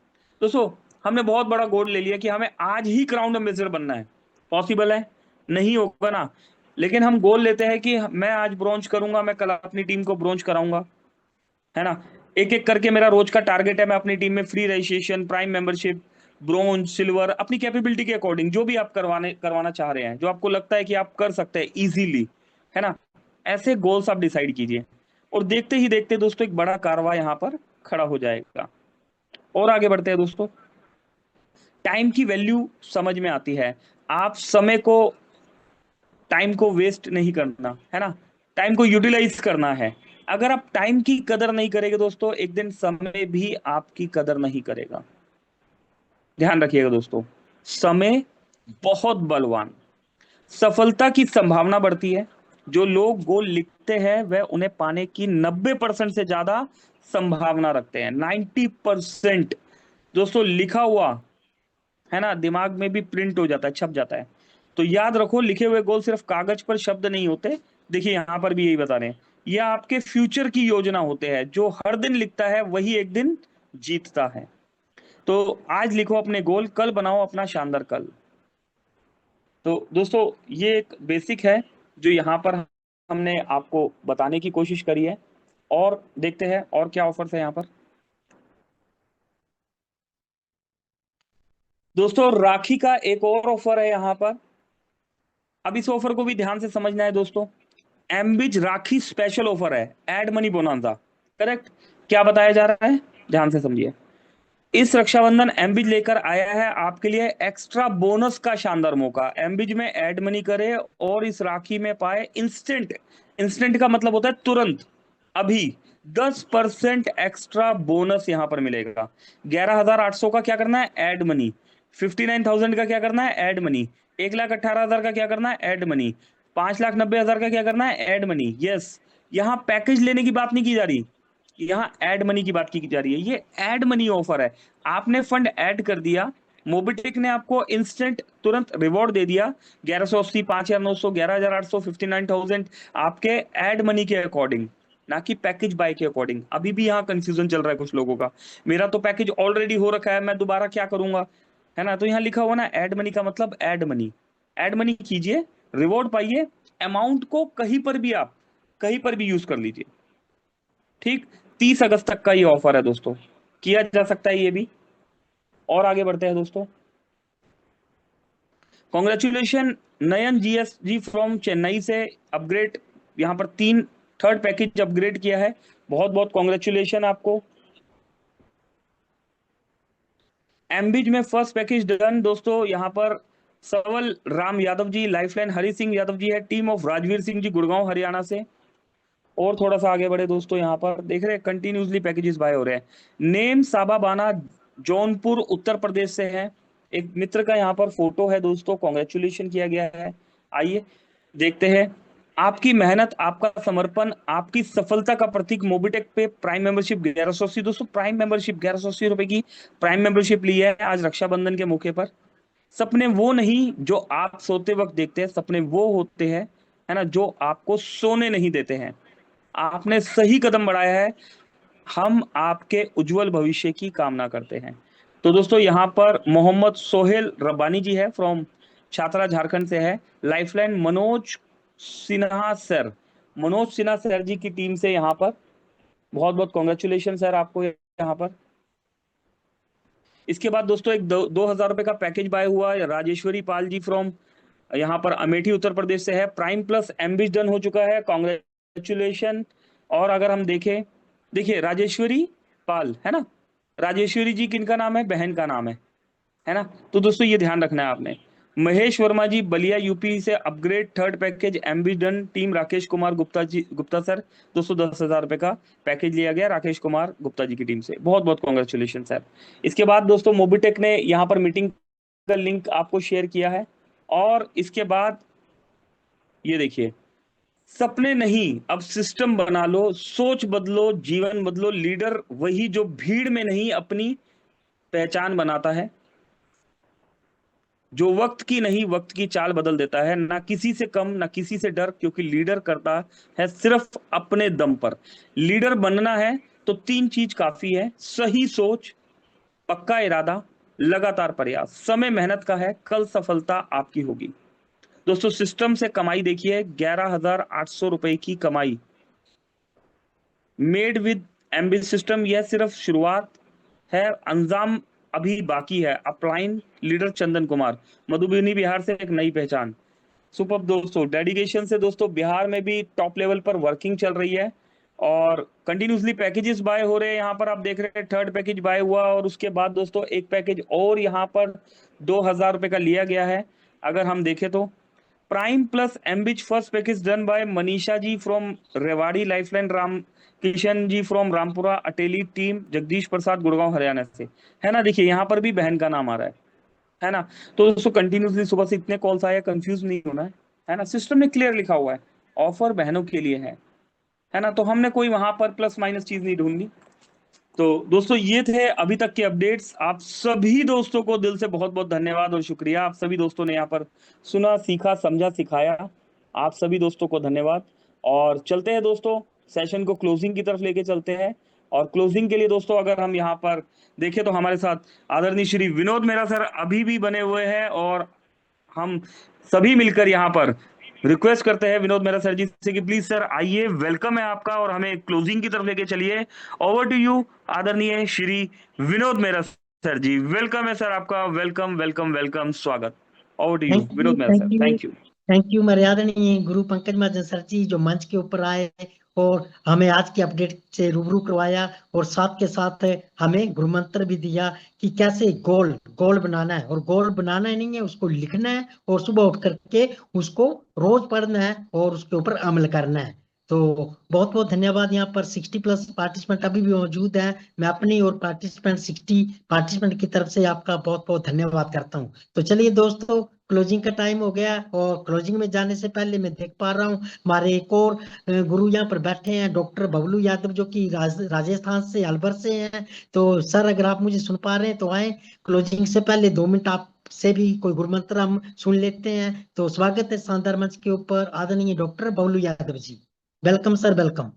दोस्तों, हमने बहुत बड़ा गोल ले लिया कि हमें आज ही क्राउन एम्बेसडर बनना है, पॉसिबल है? नहीं होगा ना। लेकिन हम गोल लेते हैं कि मैं आज ब्रॉन्ज करूंगा, मैं कल अपनी टीम को ब्रॉन्ज कराऊंगा, है ना। एक एक करके मेरा रोज का टारगेट है, मैं अपनी टीम में free registration, prime membership, bronze, silver, अपनी कैपेबिलिटी के अकॉर्डिंग जो भी आप करवाना चाह रहे हैं, जो आपको लगता है कि आप कर सकते हैं इजीली, है ना, ऐसे गोल्स आप डिसाइड कीजिए। और देखते ही देखते दोस्तों एक बड़ा कारवां यहाँ पर खड़ा हो जाएगा। और आगे बढ़ते हैं दोस्तों, टाइम की वैल्यू समझ में आती है। आप टाइम को वेस्ट नहीं करना, है ना, टाइम को यूटिलाइज करना है। अगर आप टाइम की कदर नहीं करेंगे दोस्तों, एक दिन समय भी आपकी कदर नहीं करेगा। ध्यान रखिएगा दोस्तों, समय बहुत बलवान, सफलता की संभावना बढ़ती है। जो लोग गोल लिखते हैं वह उन्हें पाने की 90% से ज्यादा संभावना रखते हैं। 90% दोस्तों लिखा हुआ, है ना, दिमाग में भी प्रिंट हो जाता है, छप जाता है। तो याद रखो, लिखे हुए गोल सिर्फ कागज पर शब्द नहीं होते। देखिए यहां पर भी यही बता रहे हैं, यह आपके फ्यूचर की योजना होते हैं। जो हर दिन लिखता है वही एक दिन जीतता है। तो आज लिखो अपने गोल, कल बनाओ अपना शानदार कल। तो दोस्तों ये एक बेसिक है जो यहाँ पर हमने आपको बताने की कोशिश करी है। और देखते हैं और क्या ऑफर्स है यहाँ पर। दोस्तों राखी का एक और ऑफर है यहाँ पर, अब इस ऑफर को भी ध्यान से समझना है दोस्तों। एमबिज राखी स्पेशल ऑफर है, एड मनी बोनांजा। करेक्ट, क्या बताया जा रहा है, ध्यान से समझिए। इस रक्षाबंधन एमबिज लेकर आया है आपके लिए एक्स्ट्रा बोनस का शानदार मौका। एमबिज में एड मनी करे और इस राखी में पाए इंस्टेंट, इंस्टेंट का मतलब होता है तुरंत, अभी 10% एक्स्ट्रा बोनस यहां पर मिलेगा। 11,800 का क्या करना है, ऐड मनी। 59,000 का क्या करना है, ऐड मनी। 1,18,000 का क्या करना है, ऐड मनी। 5,90,000 का क्या करना है, ऐड मनी। यस, यहाँ पैकेज लेने की बात नहीं की जा रही, यहाँ ऐड मनी की बात की जा रही है। ये ऐड मनी ऑफर है, आपने फंड ऐड कर दिया, मोबिटेक ने आपको इंस्टेंट तुरंत रिवॉर्ड दे दिया। 1180, 5,900, 11,800, 59,000 आपके ऐड मनी के अकॉर्डिंग, ना कि पैकेज बाय के अकॉर्डिंग। अभी भी यहाँ कंफ्यूजन चल रहा है कुछ लोगों का, मेरा तो पैकेज ऑलरेडी हो रखा है, मैं दोबारा क्या करूंगा, है ना। तो यहाँ लिखा हुआ ना ऐड मनी का मतलब ऐड मनी, ऐड मनी कीजिए, रिवॉर्ड पाइए, अमाउंट को कहीं पर भी आप कहीं पर भी यूज कर लीजिए। ठीक, 30 अगस्त तक का ये ऑफर है दोस्तों, किया जा सकता है ये भी। और आगे बढ़ते हैं दोस्तों। Congratulation Nayan GS ji from Chennai से अपग्रेड, यहां पर 3 थर्ड पैकेज अपग्रेड किया है, बहुत बहुत कॉन्ग्रेचुलेशन आपको। एमबीज में फर्स्ट पैकेज डन दोस्तों, यहां पर सवल राम यादव जी, लाइफलाइन हरि सिंह यादव जी है, टीम ऑफ राजवीर सिंह जी गुड़गांव हरियाणा से। और थोड़ा सा आगे बढ़े दोस्तों, यहाँ पर देख रहे हैं कंटिन्यूसली पैकेजेस बाय हो रहे हैं। नेम साबा बाना जौनपुर उत्तर प्रदेश से है, एक मित्र का यहाँ पर फोटो है दोस्तों, कॉन्ग्रेचुलेशन किया गया है। आइए देखते हैं, आपकी मेहनत, आपका समर्पण, आपकी सफलता का प्रतीक मोबिटेक पे प्राइम मेंबरशिप 1180 दोस्तों, प्राइम मेंबरशिप 1180 रुपए की प्राइम मेंबरशिप ली है आज रक्षाबंधन के मौके पर। सपने वो नहीं जो आप सोते वक्त देखते हैं, सपने वो होते हैं, है ना, जो आपको सोने नहीं देते हैं। आपने सही कदम बढ़ाया है, हम आपके उज्जवल भविष्य की कामना करते हैं। तो दोस्तों यहाँ पर मोहम्मद सोहेल रब्बानी जी है, फ्रॉम छात्रा झारखंड से है। Lifeline Manoj Sinha sir, Manoj Sinha sir ji की टीम से यहाँ पर बहुत बहुत कॉन्ग्रेचुलेशन सर आपको यहाँ पर। इसके बाद दोस्तों एक 2,000 रुपए का पैकेज बाय हुआ, राजेश्वरी पाल जी फ्रॉम यहाँ पर अमेठी उत्तर प्रदेश से है। प्राइम प्लस एमबीज डन हो चुका है, कॉन्ग्रेचुलेशन। और अगर हम देखें, देखिए राजेश्वरी पाल है ना, राजेश्वरी जी किनका नाम है, बहन का नाम है ना। तो दोस्तों ये ध्यान रखना है आपने। महेश वर्मा जी बलिया यूपी से upgrade third package MB done, team Rakesh Kumar Gupta ji, Gupta sir दोस्तों 10,000 रुपए का पैकेज लिया गया राकेश कुमार गुप्ता जी की टीम से, बहुत बहुत कॉन्ग्रेचुलेशन सर। इसके बाद दोस्तों मोबिटेक ने यहाँ पर मीटिंग का लिंक आपको शेयर किया है। और इसके बाद ये देखिए, सपने नहीं अब सिस्टम बना लो, सोच बदलो, जीवन बदलो। लीडर वही जो भीड़ में नहीं अपनी पहचान बनाता है, जो वक्त की नहीं वक्त की चाल बदल देता है, ना किसी से कम ना किसी से डर, क्योंकि लीडर करता है सिर्फ अपने दम पर। लीडर बनना है तो 3 चीज काफी है, सही सोच, पक्का इरादा, लगातार प्रयास। समय मेहनत का है, कल सफलता आपकी होगी। दोस्तों सिस्टम से कमाई देखिए, 11,800 रुपए की कमाई मेड विद एम्बिस सिस्टम। यह सिर्फ शुरुआत है, अंजाम अभी बाकी है। अपलाइन लीडर चंदन कुमार, मधुबनी बिहार से एक नई पहचान। सुपर दोस्तों, डेडिकेशन से दोस्तों बिहार में भी टॉप लेवल पर वर्किंग चल रही है और कंटिन्यूसली पैकेजेस बाय हो रहे हैं। यहाँ पर आप देख रहे हैं थर्ड पैकेज बाय हुआ और उसके बाद दोस्तों एक पैकेज और यहाँ पर 2,000 रुपए का लिया गया है। अगर हम देखें तो प्राइम प्लस एमबिच first package done by Manisha ji from Rewari, lifeline Ram Kishan ji from Rampura Ateli, team Jagdish Prasad Gurgaon Haryana से, है ना। देखिए यहाँ पर भी बहन का नाम आ रहा है ना। तो दोस्तों कंटिन्यूसली सुबह से इतने कॉल्स आए, कंफ्यूज नहीं होना है ना। सिस्टम में क्लियर लिखा हुआ है ऑफर बहनों के लिए है ना। तो हमने कोई वहां पर प्लस माइनस चीज नहीं ढूंढनी। तो दोस्तों ये थे अभी तक के अपडेट्स। आप सभी दोस्तों को दिल से बहुत बहुत धन्यवाद और शुक्रिया। आप सभी दोस्तों ने यहाँ पर सुना, सीखा, समझा, सिखाया। आप सभी दोस्तों को धन्यवाद। और चलते हैं दोस्तों, सेशन को क्लोजिंग की तरफ लेके चलते हैं। और क्लोजिंग के लिए दोस्तों अगर हम यहाँ पर देखें तो हमारे साथ आदरणीय श्री विनोद मेहरा सर अभी भी बने हुए हैं और हम सभी मिलकर यहाँ पर रिक्वेस्ट करते हैं विनोद मेहरा सर जी से कि प्लीज सर आइए, वेलकम है आपका और हमें क्लोजिंग की तरफ लेके चलिए। ओवर टू यू आदरणीय श्री विनोद मेहरा सर जी, वेलकम है सर आपका, वेलकम वेलकम वेलकम, स्वागत। Over to you Vinod Mehra sir, thank you. Thank you मर्यादनीय गुरु पंकज महाजन सर जी जो मंच के ऊपर आए और हमें आज की अपडेट से रूबरू करवाया और साथ के साथ हमें गुरु मंत्र भी दिया कि कैसे गोल बनाना है। और गोल बनाना ही नहीं है, उसको लिखना है और सुबह उठ करके उसको रोज पढ़ना है और उसके ऊपर अमल करना है। तो बहुत बहुत धन्यवाद। यहाँ पर 60+ पार्टिसिपेंट अभी भी मौजूद हैं। मैं अपनी और पार्टिसिपेंट 60 पार्टिसिपेंट की तरफ से आपका बहुत बहुत धन्यवाद करता हूँ। तो चलिए दोस्तों, क्लोजिंग का टाइम हो गया और क्लोजिंग में जाने से पहले मैं देख पा रहा हूँ हमारे एक और गुरु यहाँ पर बैठे हैं, डॉक्टर बबलू यादव, जो कि राजस्थान से अलवर से हैं। तो सर, अगर आप मुझे सुन पा रहे हैं तो आए, क्लोजिंग से पहले 2 मिनट आप से भी कोई गुरु मंत्र हम सुन लेते हैं। तो स्वागत है शानदार मंच के ऊपर आदरणीय doctor Bablu Yadav ji. Welcome sir, welcome.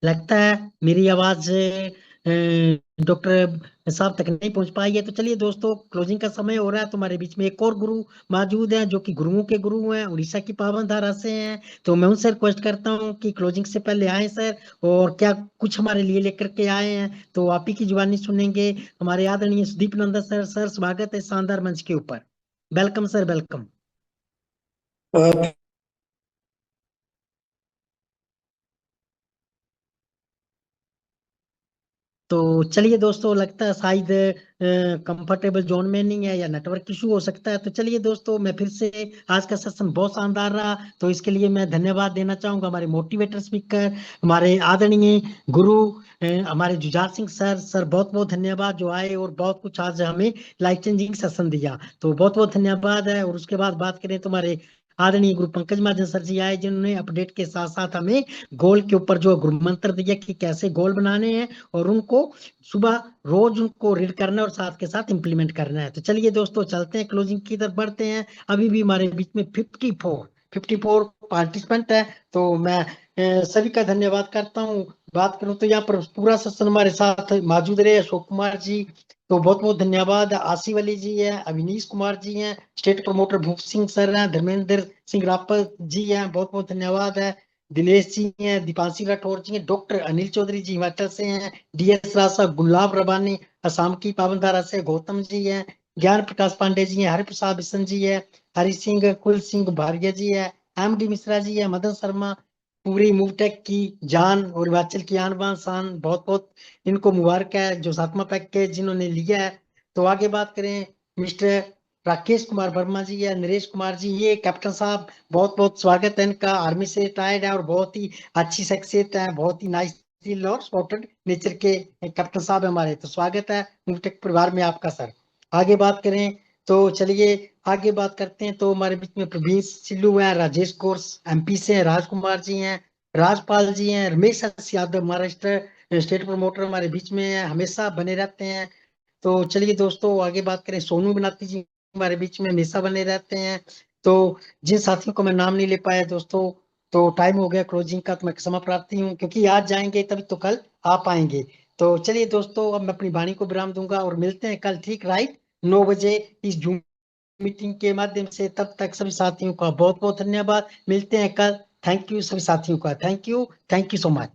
लगता है मेरी आवाज डॉक्टर साहब तक नहीं पहुंच पाई है। तो चलिए दोस्तों, क्लोजिंग का समय हो रहा है। तुम्हारे बीच में एक और गुरु मौजूद हैं, जो कि गुरुओं के गुरु हैं, उड़ीसा की पावन धारा से हैं। तो मैं उनसे रिक्वेस्ट करता हूं कि क्लोजिंग से पहले आए सर, और क्या कुछ हमारे लिए लेकर के आए हैं तो आप ही की जुबानी सुनेंगे। हमारे आदरणीय सुदीप नंदन सर। सर, स्वागत है शानदार मंच के ऊपर। Welcome sir, welcome. तो चलिए दोस्तों, लगता है शायद कंफर्टेबल जोन में नहीं है या नेटवर्क इशू हो सकता है। तो चलिए दोस्तों, मैं फिर से, आज का सेशन बहुत शानदार रहा, तो इसके लिए मैं धन्यवाद देना चाहूंगा हमारे मोटिवेटर स्पीकर, हमारे आदरणीय गुरु हमारे जुझार सिंह सर। सर, बहुत बहुत धन्यवाद जो आए और बहुत कुछ आज हमें लाइफ चेंजिंग सेशन दिया। तो बहुत बहुत धन्यवाद है। और उसके बाद बात करें तो हमारे आदरणीय गुरु पंकज महाजन सर जी आए, जिन्होंने अपडेट के साथ साथ हमें गोल के ऊपर जो गुरु मंत्र दिया कि कैसे गोल बनाने हैं, और उनको सुबह रोज उनको रीड करना है और साथ के साथ इंप्लीमेंट करना है। तो चलिए दोस्तों, चलते हैं, क्लोजिंग की तरफ बढ़ते हैं। अभी भी हमारे बीच में 54 पार्टिसिपेंट है। तो मैं सभी का धन्यवाद करता हूँ। बात करूं तो यहाँ पर पूरा सेशन हमारे साथ मौजूद रहे अशोक कुमार जी, तो बहुत बहुत धन्यवाद। आसिफ अली जी है, अविनीश कुमार जी हैं, स्टेट प्रमोटर भूप सिंह सर हैं, धर्मेंद्र सिंह रापत जी हैं, बहुत बहुत धन्यवाद है। दिलेश जी हैं, दीपांशी राठौर जी हैं, डॉक्टर अनिल चौधरी जी हिमाचल से हैं, डीएस रासा, गुलाब रबानी असम की पावनधारा से, गौतम जी हैं, ज्ञान प्रकाश पांडे जी हैं, हरिप्रसाद बिशन जी है, हरि सिंह, कुल सिंह भारिया जी है, एमडी मिश्रा जी है, मदन शर्मा, पूरी मूवटेक की जान और हिमाचल की आन बान शान, बहुत बहुत इनको मुबारक है जो 7वां पैकेज जिन्होंने लिया है। तो आगे बात करें, मिस्टर राकेश कुमार वर्मा जी या नरेश कुमार जी, ये कैप्टन साहब, बहुत बहुत स्वागत है इनका। आर्मी से रिटायर्ड है और बहुत ही अच्छी शख्सियत है, बहुत ही नाइस दिल और स्पोर्टेड नेचर के कैप्टन साहब है हमारे। तो स्वागत है मूवटेक परिवार में आपका सर। आगे बात करें तो चलिए आगे बात करते हैं। तो हमारे बीच में प्रवीण सिल्लू है, राजेश कोर्स एमपी से हैं, राजकुमार जी हैं, राजपाल जी हैं, रमेश यादव महाराष्ट्र स्टेट प्रमोटर हमारे बीच में है, हमेशा बने रहते हैं। तो चलिए दोस्तों, आगे बात करें, सोनू बनाती जी हमारे बीच में हमेशा बने रहते हैं। तो जिन साथियों को मैं नाम नहीं ले पाया दोस्तों, तो टाइम हो गया क्लोजिंग का, तो मैं क्षमा प्रार्थी हूँ, क्योंकि आज जाएंगे तभी तो कल आ पाएंगे। तो चलिए दोस्तों, अब मैं अपनी वाणी को विराम दूंगा और मिलते हैं कल ठीक राइट 9 बजे इस जूम मीटिंग के माध्यम से। तब तक सभी साथियों का बहुत बहुत धन्यवाद। मिलते हैं कल। थैंक यू सभी साथियों का, थैंक यू सो मच।